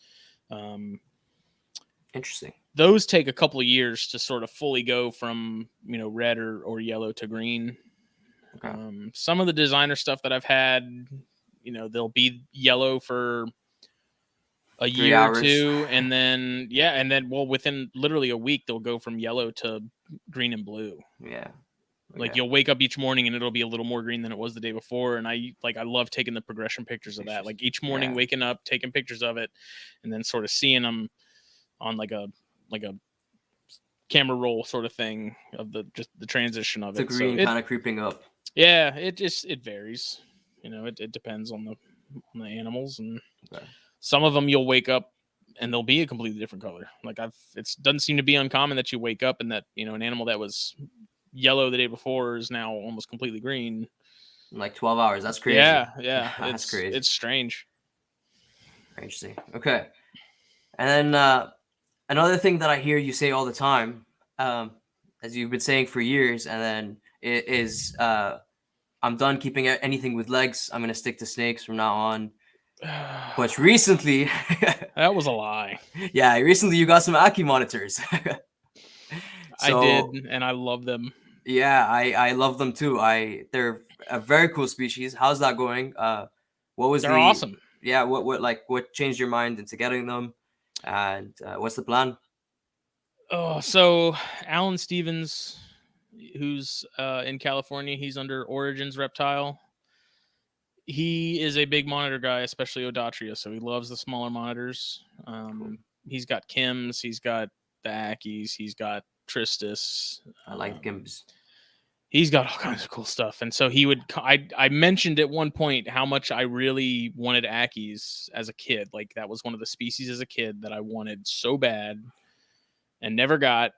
Interesting. Those take a couple of years to sort of fully go from, you know, red or yellow to green. Okay. Some of the designer stuff that I've had, you know, they'll be yellow for a year or two, and then within literally a week they'll go from yellow to green and blue. Yeah. Okay. Like, you'll wake up each morning and it'll be a little more green than it was the day before, and I love taking the progression pictures of that. Like, each morning waking up, taking pictures of it, and then sort of seeing them on like a camera roll sort of thing of the transition of it. The green kind of creeping up. Yeah, it varies. You know, it depends on the animals, and some of them you'll wake up and they'll be a completely different color. Like, it doesn't seem to be uncommon that you wake up and that, you know, an animal that was yellow the day before is now almost completely green. In like 12 hours. That's crazy. Yeah. That's crazy. It's strange. Very interesting. Okay. And then another thing that I hear you say all the time, as you've been saying for years, and then it is I'm done keeping anything with legs. I'm going to stick to snakes from now on. But recently... that was a lie. Yeah, recently you got some Aki monitors. I did, and I love them. Yeah, I love them too. They're a very cool species. How's that going? They're awesome. Yeah, what changed your mind into getting them? And what's the plan? Oh, so Alan Stevens, who's in California, he's under Origins Reptile. He is a big monitor guy, especially Odatria, so he loves the smaller monitors. Cool. He's got Kims, he's got the Akis, he's got Tristis. I like Kims. He's got all kinds of cool stuff. And so I mentioned at one point how much I really wanted Akis as a kid. Like, that was one of the species as a kid that I wanted so bad and never got.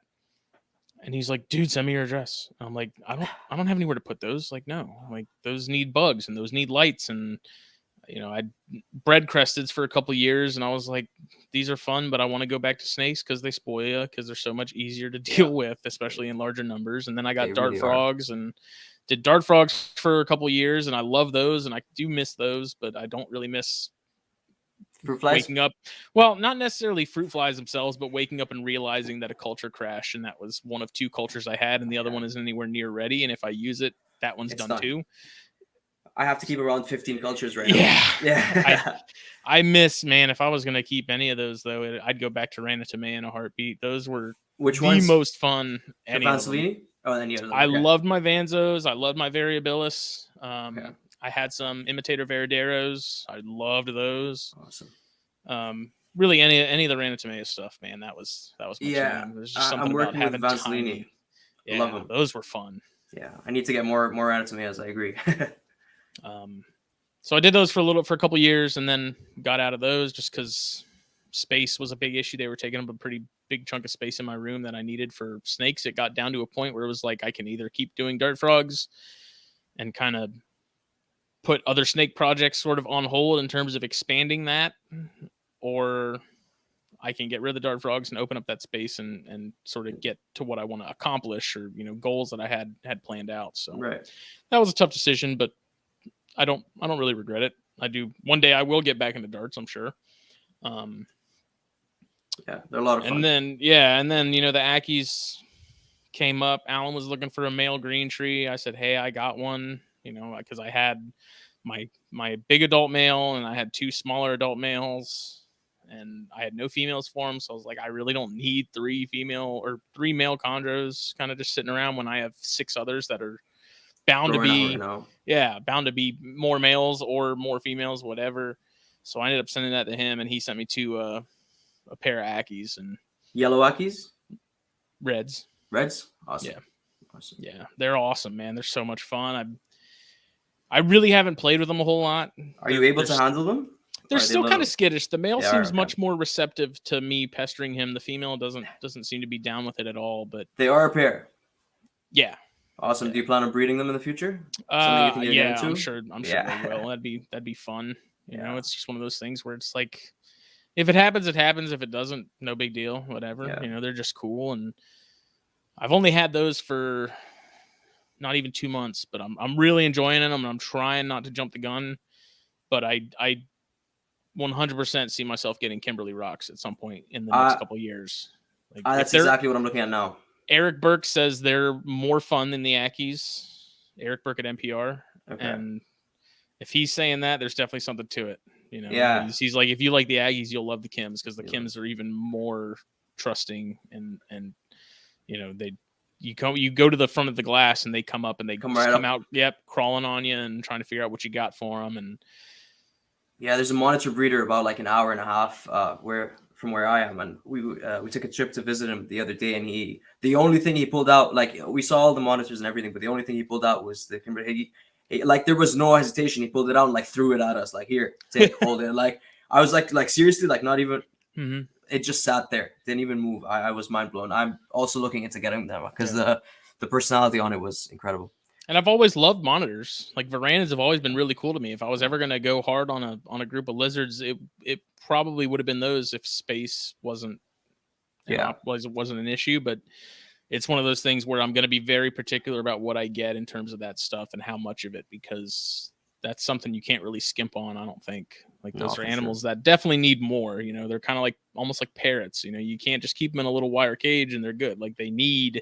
And he's like, dude, send me your address. And I'm like, I don't have anywhere to put those. Like, no, like, those need bugs and those need lights. And, you know, I bred cresteds for a couple of years, and I was like, these are fun, but I want to go back to snakes because they spoil you, because they're so much easier to deal with, especially in larger numbers. And then I got dart frogs and did dart frogs for a couple of years, and I love those, and I do miss those, but I don't really miss fruit flies? Waking up. Well, not necessarily fruit flies themselves, but waking up and realizing that a culture crashed, and that was one of two cultures I had, and the other one isn't anywhere near ready. And if I use it, that one's done too. I have to keep around 15 cultures right Yeah. now. Yeah. I miss, man, if I was going to keep any of those, though, I'd go back to Ranitame in a heartbeat. Those were Which the ones? most fun, The any of them. Vanzolini? Oh, any of them. I Okay. loved my Vanzos. I loved my Variabilis. Okay. I had some Imitator Verideros. I loved those. Awesome. Really, any of the Ranitame stuff, man, that was my Yeah. jam. There's just something I'm about working with having Vanzolini. tiny. Love Yeah, them. those were fun. Yeah, I need to get more Ranitomeas. I agree. So I did those for a couple years, and then got out of those just because space was a big issue. They were taking up a pretty big chunk of space in my room that I needed for snakes. It got down to a point where it was like I can either keep doing dart frogs and kind of put other snake projects sort of on hold in terms of expanding that, or I can get rid of the dart frogs and open up that space and sort of get to what I want to accomplish, or goals that I had planned out. So Right. that was a tough decision, but I don't really regret it. I do. One day I will get back into darts, I'm sure. Yeah, they're a lot of fun. And then the Ackies came up. Alan was looking for a male green tree. I said, hey, I got one, because I had my big adult male and I had 2 smaller adult males, and I had no females for them. So I was like, I really don't need 3 male chondros kind of just sitting around when I have 6 others that are bound to be more males or more females, whatever. So I ended up sending that to him, and he sent me 2 a pair of Ackies and yellow Ackies, reds. Awesome. Yeah, they're awesome, man. They're so much fun. I really haven't played with them a whole lot. Are you able to handle them? They're still kind of skittish. The male seems much more receptive to me pestering him. The female doesn't seem to be down with it at all. But they are a pair. Yeah. Awesome. Yeah. Do you plan on breeding them in the future? Something you think you're getting to? I'm sure they will. That'd be fun. You know, it's just one of those things where it's like, if it happens, it happens. If it doesn't, no big deal. Whatever. Yeah. They're just cool. And I've only had those for not even 2 months, but I'm really enjoying them, and I'm trying not to jump the gun. But I 100% see myself getting Kimberly Rocks at some point in the next couple of years. That's exactly what I'm looking at now. Eric Burke says they're more fun than the Ackies. Eric Burke at NPR. Okay. And if he's saying that, there's definitely something to it. Yeah. He's like, if you like the Aggies, you'll love the Kims, because the Kims are even more trusting, and you go to the front of the glass and they come up and they come out, crawling on you and trying to figure out what you got for them. And there's a monitor breeder about like an hour and a half from where I am, and we took a trip to visit him the other day, and the only thing he pulled out, like, we saw all the monitors and everything, but the only thing he pulled out was the Kimberly. Like, there was no hesitation. He pulled it out and like threw it at us, like, here, take, hold it. Like, I was like seriously, like, not even. Mm-hmm. It just sat there, didn't even move. I was mind blown. I'm also looking into getting them because the personality on it was incredible. And I've always loved monitors. Like, Varandas have always been really cool to me. If I was ever going to go hard on a group of lizards, it probably would have been those if space wasn't an issue. But it's one of those things where I'm going to be very particular about what I get in terms of that stuff and how much of it, because that's something you can't really skimp on, I don't think. Like, those are animals that definitely need more. They're kind of like almost like parrots. You can't just keep them in a little wire cage and they're good. Like, you need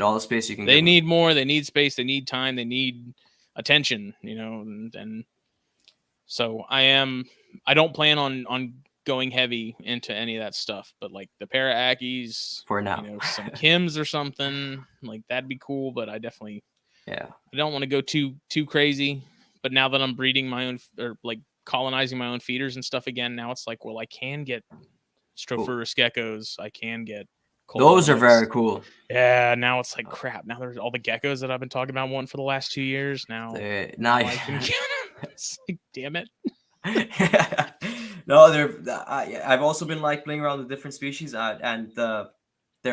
all the space you can. They need more. They need space. They need time. They need attention. And so I don't plan on going heavy into any of that stuff. But like the pair of Ackies for now, some Kims or something, like, that'd be cool. But I definitely I don't want to go too crazy. But now that I'm breeding my own, or like colonizing my own feeders and stuff again, now it's like, well, I can get Stropurus geckos. I can get those are very cool. Yeah, now it's like, crap. Now there's all the geckos that I've been talking about wanting for the last 2 years. Now I can get them. It's like, damn it. No, I've also been like playing around with different species, and they're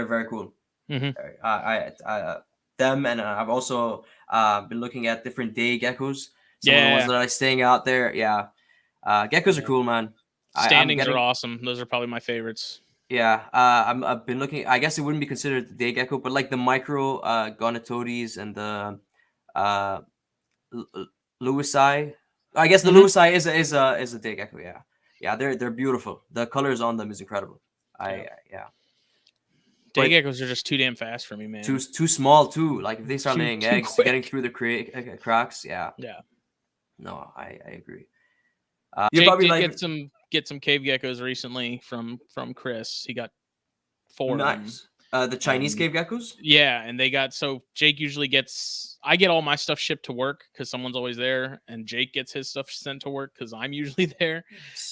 very cool. Mm-hmm. Them, and I've also been looking at different day geckos. Some of the ones that are staying out there. Yeah. Geckos are cool, man. Standings are awesome. Those are probably my favorites. Yeah. I've been looking. I guess it wouldn't be considered the day gecko, but like the micro gonatodes and the Lewisi. I guess the Lewisi is a day gecko. Yeah. Yeah. They're beautiful. The colors on them is incredible. Day geckos are just too damn fast for me, man. Too small too. Like, if they start laying eggs, getting through the cracks. Yeah. Yeah. No, I agree. Jake did get some cave geckos recently from Chris. He got 4 of them. Nice. The Chinese cave geckos? Yeah, and they got, so Jake usually gets, I get all my stuff shipped to work because someone's always there, and Jake gets his stuff sent to work because I'm usually there.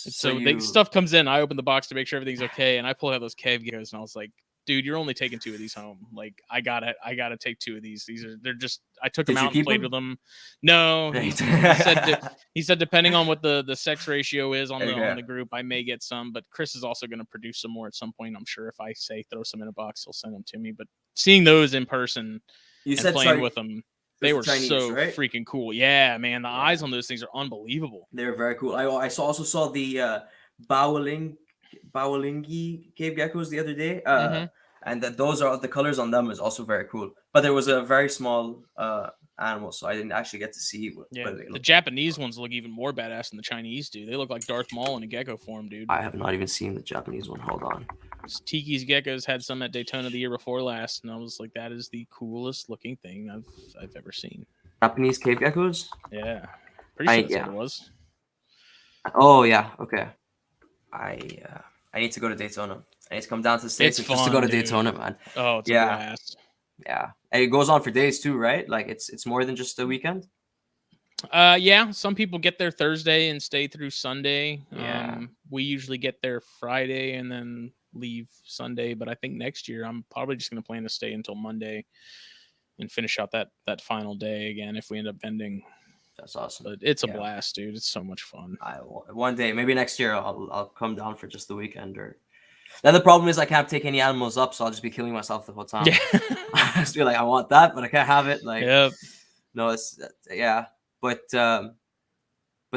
And so stuff comes in, I open the box to make sure everything's okay, and I pull out those cave geckos, and I was like, dude, you're only taking 2 of these home. Like, I gotta take 2 of these. They're just, I took them out and played with them. No, he said depending on what the sex ratio is on the group, I may get some. But Chris is also going to produce some more at some point. I'm sure if I say throw some in a box, he'll send them to me. But seeing those in person and playing with them, they were Chinese, so freaking cool. Yeah, man, the eyes on those things are unbelievable. They're very cool. I also saw the Baolingi cave geckos the other day. And those are the colors on them is also very cool. But there was a very small animal, so I didn't actually get to see what the Japanese ones look even more badass than the Chinese do. They look like Darth Maul in a gecko form, dude. I have not even seen the Japanese one. Hold on. Tiki's Geckos had some at Daytona the year before last, and I was like, that is the coolest looking thing I've ever seen. Japanese cave geckos? Yeah. Pretty sure that's what it was. Oh, yeah. Okay. I need to go to Daytona. I need to come down to the States just to go to Daytona, man. Oh, it's a blast. Yeah. And it goes on for days too, right? Like it's more than just a weekend? Yeah. Some people get there Thursday and stay through Sunday. Yeah. We usually get there Friday and then leave Sunday, but I think next year I'm probably just going to plan to stay until Monday and finish out that final day again if we end up vending. That's awesome. But it's a blast, dude. It's so much fun. One day, maybe next year, I'll come down for just the weekend. Or then the problem is I can't take any animals up, so I'll just be killing myself the whole time. Yeah. I just be like, I want that, but I can't have it. Like, no, it's but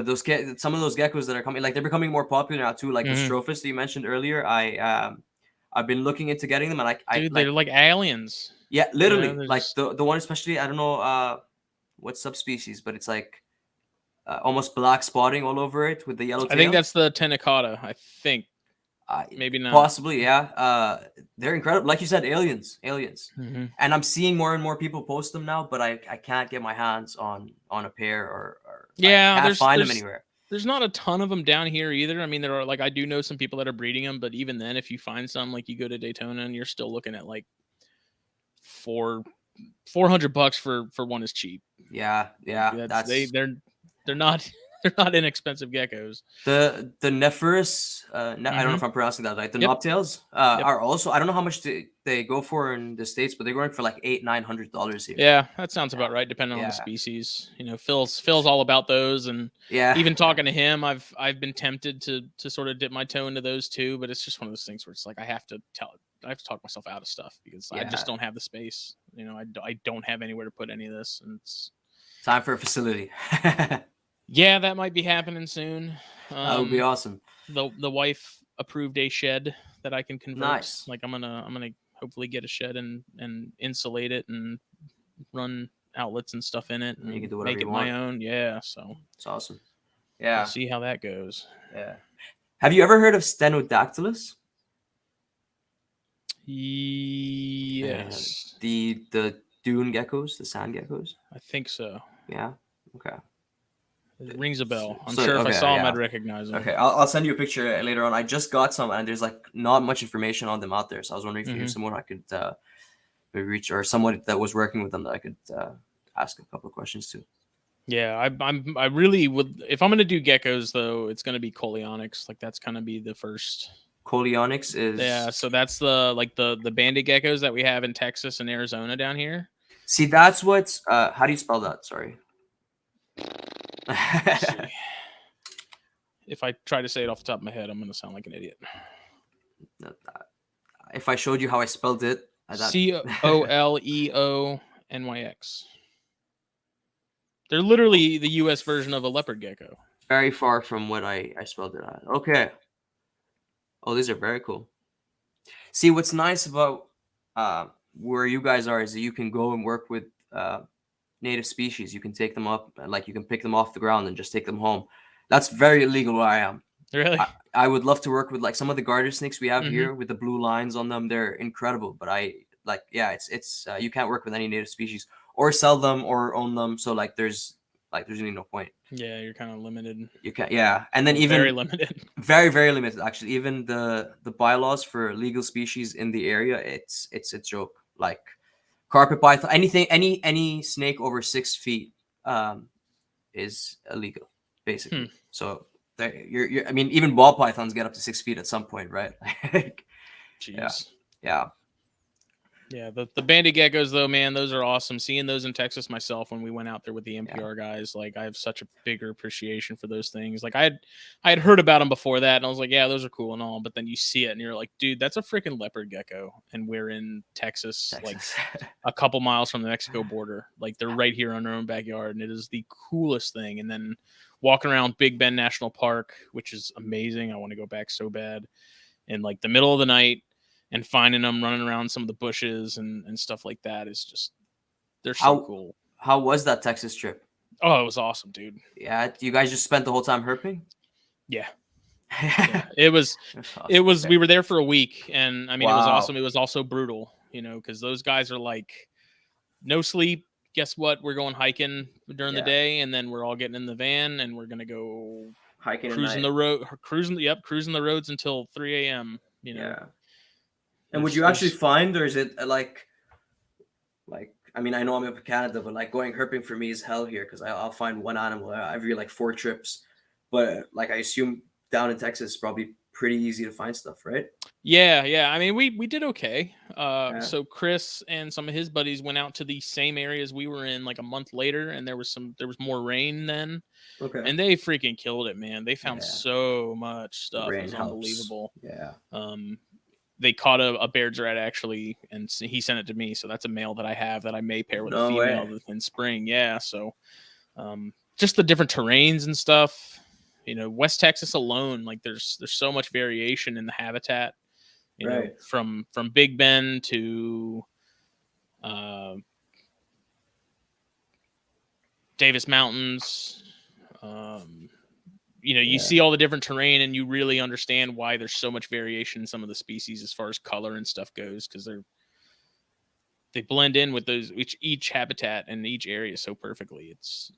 those some of those geckos that are coming, like they're becoming more popular now too. Like the Strophus that you mentioned earlier, I've been looking into getting them, and dude, they're like aliens. Yeah, literally, like the one especially. I don't know what subspecies, but it's like almost black spotting all over it with the yellow tail. I think that's the Tenacata. I think maybe not. Possibly, yeah. They're incredible. Like you said, aliens. And I'm seeing more and more people post them now, but I can't get my hands on a pair or I can't find them anywhere. There's not a ton of them down here either. I mean, there are, like, I do know some people that are breeding them, but even then, if you find some, like you go to Daytona and you're still looking at like $400 for one is cheap. Yeah. They're not inexpensive geckos. The Nephris, I don't know if I'm pronouncing that right. The knobtails are also, I don't know how much they go for in the States, but they're going for like $800-900 here. Yeah, that sounds about right, depending on the species. You know, Phil's all about those, and even talking to him, I've been tempted to sort of dip my toe into those too, but it's just one of those things where it's like I have to talk myself out of stuff because I just don't have the space. You know, I don't have anywhere to put any of this, and it's time for a facility. Yeah, that might be happening soon. That would be awesome. The wife approved a shed that I can convert. Nice. Like I'm gonna hopefully get a shed and insulate it and run outlets and stuff in it and you can do make it my own. Yeah, so it's awesome. Yeah, we'll see how that goes. Yeah. Have you ever heard of Stenodactylus? Yes. The dune geckos, the sand geckos. I think so. Yeah. Okay. It rings a bell. I'm sure if I saw them, I'd recognize them. Okay, I'll send you a picture later on. I just got some, and there's like not much information on them out there. So I was wondering if you knew someone I could maybe reach, or someone that was working with them that I could ask a couple of questions to. Yeah, I really would. If I'm gonna do geckos, though, it's gonna be Coleonyx. Like that's gonna be the first. Coleonyx is so that's the Bandit Geckos that we have in Texas and Arizona down here. See, that's what's how do you spell that? Sorry. If I try to say it off the top of my head, I'm going to sound like an idiot. If I showed you how I spelled it, Coleonyx. They're literally the U.S. version of a leopard gecko. Very far from what I spelled it at. Okay. Oh, these are very cool. See, what's nice about where you guys are is that you can go and work with native species. You can take them up, like you can pick them off the ground and just take them home. That's very illegal where I am. Really? I would love to work with like some of the garter snakes we have here with the blue lines on them. They're incredible, but it's you can't work with any native species or sell them or own them. So like there's like there's really no point. Yeah, you're kind of limited. You can't. Yeah, and then even very limited. Very, very limited. Actually, even the bylaws for legal species in the area, it's a joke. Like carpet python, anything, any snake over 6 feet, is illegal, basically. So you're. I mean, even ball pythons get up to 6 feet at some point, right? Jeez. Yeah. Yeah, the Bandit Geckos though, man, those are awesome. Seeing those in Texas myself when we went out there with the NPR guys, like I have such a bigger appreciation for those things. Like I had heard about them before that, and I was like, yeah, those are cool and all. But then you see it, and you're like, dude, that's a freaking leopard gecko, and we're in Texas. Like a couple miles from the Mexico border. Like they're right here in our own backyard, and it is the coolest thing. And then walking around Big Bend National Park, which is amazing. I want to go back so bad. In like the middle of the night. And finding them running around some of the bushes and stuff like that is just, they're so cool. How was that Texas trip? Oh, it was awesome, dude. Yeah, you guys just spent the whole time herping? Yeah. It was awesome. We were there for a week, and I mean, It was awesome. It was also brutal, because those guys are like, no sleep. Guess what? We're going hiking during the day, and then we're all getting in the van, and we're gonna go hiking, cruising the road, cruising the roads until 3 a.m. Yeah. And would you actually find, or is it like, I mean, I know I'm up in Canada, but like going herping for me is hell here because I'll find one animal every like 4 trips. But like I assume down in Texas, it's probably pretty easy to find stuff, right? Yeah. I mean, we did okay. So Chris and some of his buddies went out to the same areas we were in like a month later, and there was more rain then. Okay. And they freaking killed it, man. They found so much stuff. It was unbelievable. Yeah. They caught a Baird's rat actually, and he sent it to me. So that's a male that I have that I may pair with a female in spring. Yeah. So, just the different terrains and stuff. West Texas alone, like there's so much variation in the habitat. From Big Bend to Davis Mountains. You see all the different terrain, and you really understand why there's so much variation in some of the species as far as color and stuff goes, because they blend in with those each habitat and each area so perfectly. It's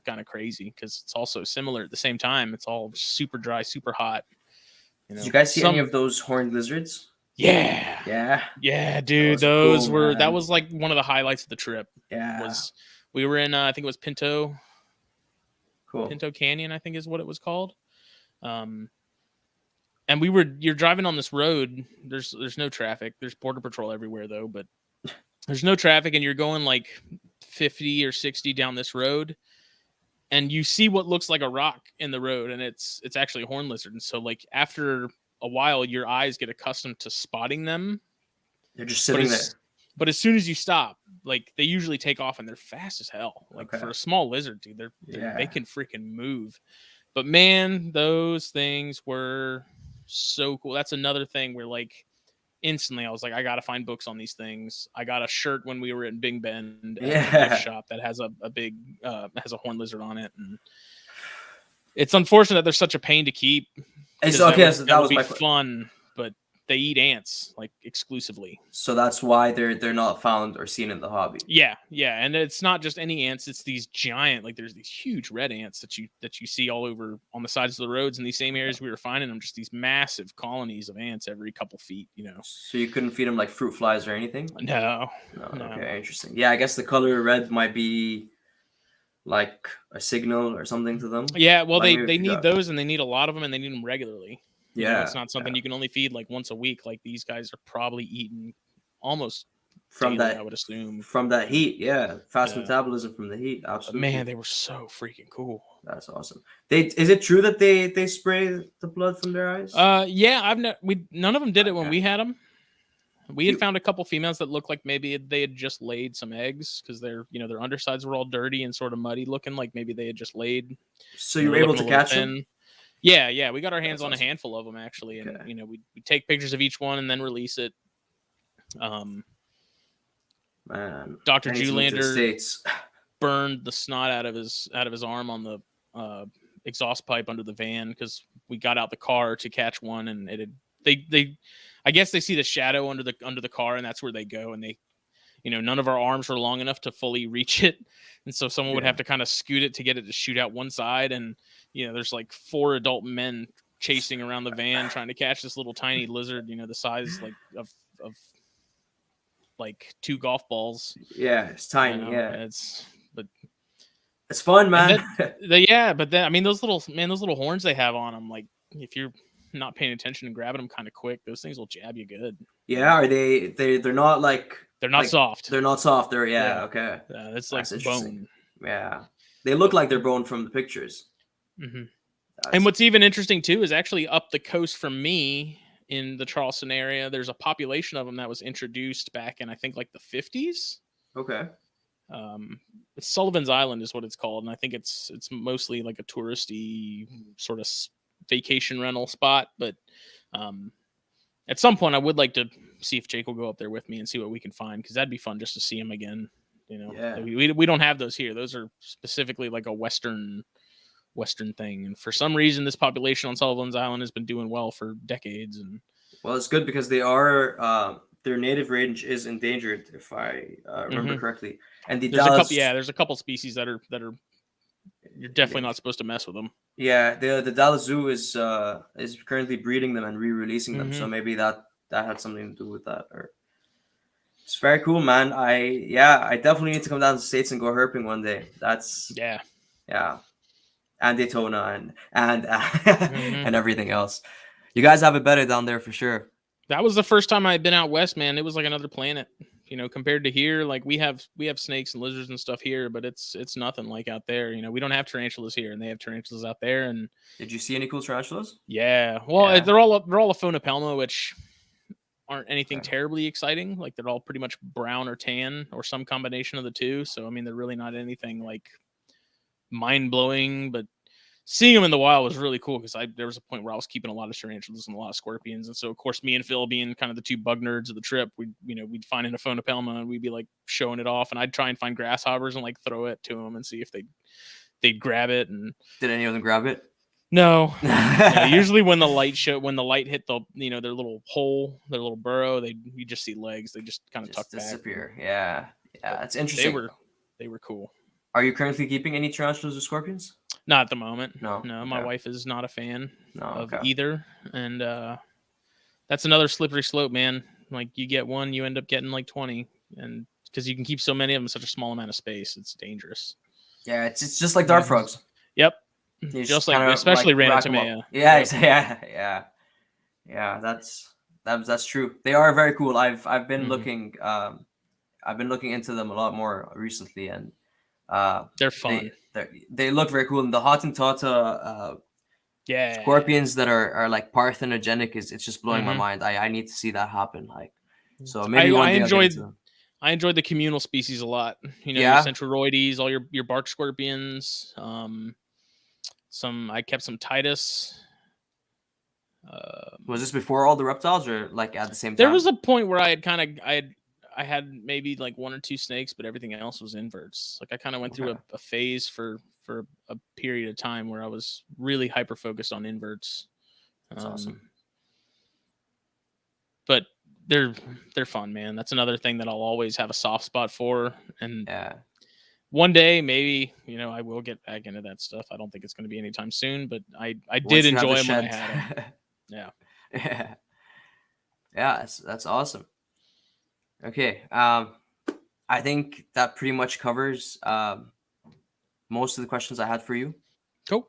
kind of crazy because it's also similar at the same time. It's all super dry, super hot. Did you guys see any of those horned lizards? Yeah, dude. Those were that was like one of the highlights of the trip. We were in I think it was Pinto. Cool. Pinto Canyon, I think is what it was called. And you're driving on this road. There's no traffic. There's border patrol everywhere though, but there's no traffic, and you're going like 50 or 60 down this road, and you see what looks like a rock in the road, and it's actually a horned lizard. And so like after a while, your eyes get accustomed to spotting them. They're just sitting there. But as soon as you stop, like they usually take off, and they're fast as hell. Like for a small lizard, dude, they can freaking move. But man, those things were so cool. That's another thing where like instantly I was like, I gotta find books on these things. I got a shirt when we were in Big Bend at the gift shop that has a big has a horned lizard on it, and it's unfortunate that they're such a pain to keep. It's okay. That would be fun, but they eat ants like exclusively. So that's why they're not found or seen in the hobby. Yeah, and it's not just any ants. It's these giant, like there's these huge red ants that you see all over on the sides of the roads in these same areas we were finding them. Just these massive colonies of ants every couple feet. So you couldn't feed them like fruit flies or anything? No. Okay, interesting. Yeah, I guess the color red might be like a signal or something to them. Yeah, well, they need those, and they need a lot of them, and they need them regularly. It's not something you can only feed like once a week. Like these guys are probably eating almost from daily, that. I would assume from that heat. Fast metabolism from the heat. Absolutely. But man, they were so freaking cool. That's awesome. Is it true that they spray the blood from their eyes? Yeah, none of them did it when we had them. We had found a couple females that looked like maybe they had just laid some eggs because their undersides were all dirty and sort of muddy looking, like maybe they had just laid. So you were able to catch them? Yeah, we got our hands on a handful of them actually, and we take pictures of each one and then release it. Man, Dr. Julander burned the snot out of his arm on the exhaust pipe under the van because we got out the car to catch one, and I guess they see the shadow under the car, and that's where they go, and they none of our arms were long enough to fully reach it, and so someone would have to kind of scoot it to get it to shoot out one side, and there's like 4 adult men chasing around the van trying to catch this little tiny lizard, the size like of like 2 golf balls. Yeah, it's tiny. Yeah, but it's fun, man. But then I mean those little horns they have on them, like if you're not paying attention and grabbing them kind of quick, those things will jab you good. Yeah, are they're not like they're not soft. They're not soft. They're okay. It's like bone. Yeah, they look like they're bone from the pictures. Mm-hmm. And what's even interesting too is actually up the coast from me in the Charleston area, there's a population of them that was introduced back in I think like the 50s. Okay. It's Sullivan's Island is what it's called, and I think it's mostly like a touristy sort of vacation rental spot. But at some point, I would like to see if Jake will go up there with me and see what we can find, because that'd be fun just to see him again. We don't have those here. Those are specifically like a Western thing, and for some reason, this population on Sullivan's Island has been doing well for decades. And well, it's good because they are their native range is endangered, if I remember correctly. And there's a couple species that are you're definitely not supposed to mess with them. Yeah, the Dallas Zoo is currently breeding them and re-releasing them, so maybe that had something to do with that. Or it's very cool, man. I definitely need to come down to the States and go herping one day. That's and Daytona and and everything else. You guys have it better down there for sure. That was the first time I had been out west, man. It was like another planet, compared to here. Like we have snakes and lizards and stuff here, but it's nothing like out there. We don't have tarantulas here, and they have tarantulas out there. And did you see any cool tarantulas? Yeah, well, they're all a Phonopelma, which aren't anything terribly exciting. Like they're all pretty much brown or tan or some combination of the two. So I mean, they're really not anything like mind blowing, but seeing them in the wild was really cool, because there was a point where I was keeping a lot of tarantulas and a lot of scorpions, and so of course me and Phil, being kind of the two bug nerds of the trip, we'd find a Phonopelma and we'd be like showing it off, and I'd try and find grasshoppers and like throw it to them and see if they'd grab it. And did any of them grab it? No. Usually when the light hit the their little hole, their little burrow, you just see legs. They just kind of tuck disappear. back. Yeah, that's interesting. They were cool. Are you currently keeping any tarantulas or scorpions? Not at the moment. No. My wife is not a fan of okay. either, and that's another slippery slope, man. Like you get one, you end up getting like 20, and because you can keep so many of them in such a small amount of space, it's dangerous. Yeah, it's just like dart frogs. Yep. Just like, especially like Ranatomea. Yeah. That's true. They are very cool. I've been looking into them a lot more recently, and they're fun. They look very cool. And the Hottentotta scorpions that are like parthenogenic it's just blowing my mind. I need to see that happen. Like, so maybe one day I enjoyed the communal species a lot. Your Centroroides, all your bark scorpions. I kept some Titus. Was this before all the reptiles, or like at the same time? There was a point where I had maybe like 1 or 2 snakes, but everything else was inverts. Like I kind of went through a phase for a period of time where I was really hyper focused on inverts. That's awesome. But they're fun, man. That's another thing that I'll always have a soft spot for. And one day, maybe, I will get back into that stuff. I don't think it's going to be anytime soon, but I did enjoy them when I had them. Yeah. Yeah, that's awesome. Okay. I think that pretty much covers most of the questions I had for you. Cool.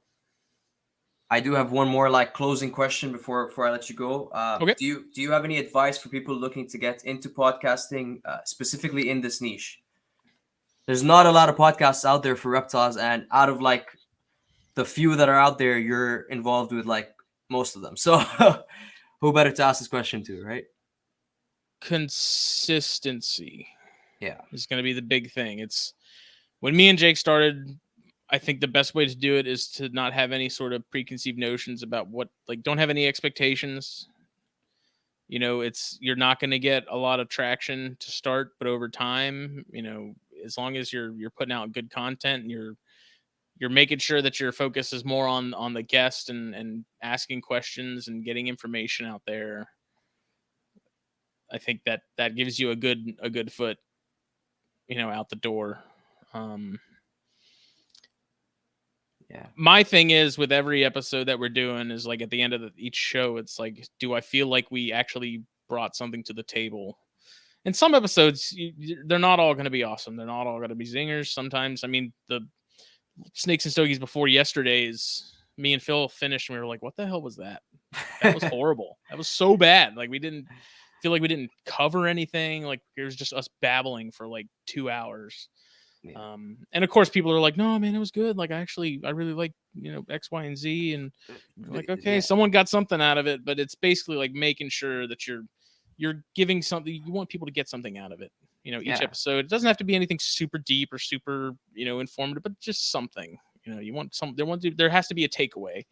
I do have one more like closing question before I let you go. Okay. Do you have any advice for people looking to get into podcasting, specifically in this niche? There's not a lot of podcasts out there for reptiles, and out of like the few that are out there, you're involved with like most of them. So who better to ask this question to, right? Consistency. Yeah. Is going to be the big thing. It's when me and Jake started, I think the best way to do it is to not have any sort of preconceived notions about don't have any expectations. You're not going to get a lot of traction to start, but over time, as long as you're putting out good content and you're making sure that your focus is more on the guest and asking questions and getting information out there, I think that gives you a good foot out the door. Yeah. My thing is with every episode that we're doing is like at the end of each show, it's like, do I feel like we actually brought something to the table? And some episodes, they're not all going to be awesome. They're not all going to be zingers. Sometimes, I mean, the Snakes and Stogies before yesterday's, me and Phil finished and we were like, what the hell was that? That was horrible. That was so bad. Like we didn't cover anything. Like it was just us babbling for like 2 hours. Yeah. And of course people are like, no, man, it was good. Like I really like, X, Y, and Z. And like, okay, someone got something out of it, but it's basically like making sure that you're giving something. You want people to get something out of it. Each episode, it doesn't have to be anything super deep or super, informative, but just something, you want there has to be a takeaway.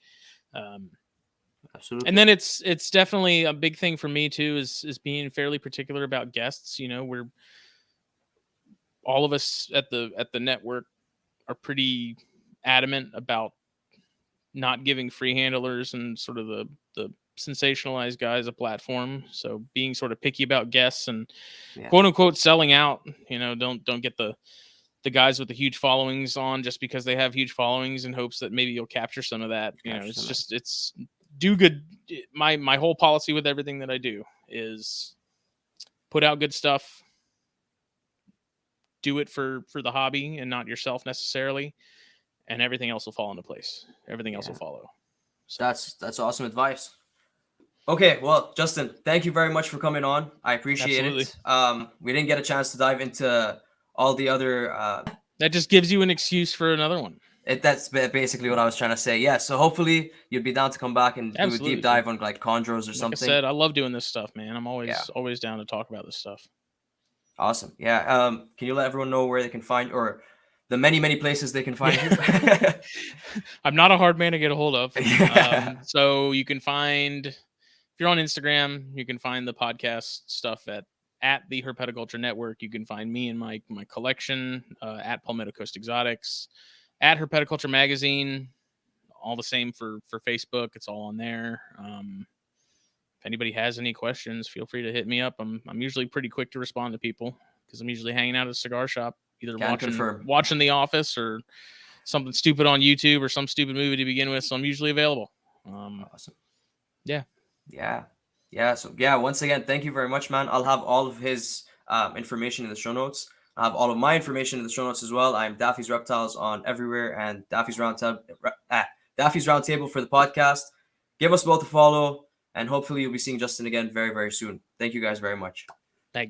Absolutely. And then it's definitely a big thing for me too, is being fairly particular about guests. We're all of us at the network are pretty adamant about not giving free handlers and sort of the sensationalized guys a platform. So being sort of picky about guests and quote unquote selling out, don't get the guys with the huge followings on just because they have huge followings in hopes that maybe you'll capture some of that. It's do good. My whole policy with everything that I do is put out good stuff, do it for the hobby and not yourself necessarily, and everything else will fall into place. Everything else will follow. So that's awesome advice. Okay, well, Justin, thank you very much for coming on. I appreciate it. We didn't get a chance to dive into all the other. That just gives you an excuse for another one. That's basically what I was trying to say. Yeah, so hopefully you'd be down to come back and do a deep dive on like chondros or something. Like I said, I love doing this stuff, man. I'm always down to talk about this stuff. Awesome. Yeah. Can you let everyone know where they can find, or the many places they can find you? I'm not a hard man to get a hold of. So you can find, if you're on Instagram, you can find the podcast stuff at the Herpetoculture Network. You can find me and my collection at Palmetto Coast Exotics, at Herpetoculture Magazine. All the same for Facebook. It's all on there. If anybody has any questions, feel free to hit me up. I'm usually pretty quick to respond to people because I'm usually hanging out at a cigar shop, either watching The Office or something stupid on YouTube or some stupid movie to begin with. So I'm usually available. Awesome. Yeah. So once again, thank you very much, man. I'll have all of his information in the show notes. I have all of my information in the show notes as well. I'm Daffy's Reptiles on everywhere, and Daffy's Roundtable for the podcast. Give us both a follow, and hopefully you'll be seeing Justin again very, very soon. Thank you guys very much. Thank you.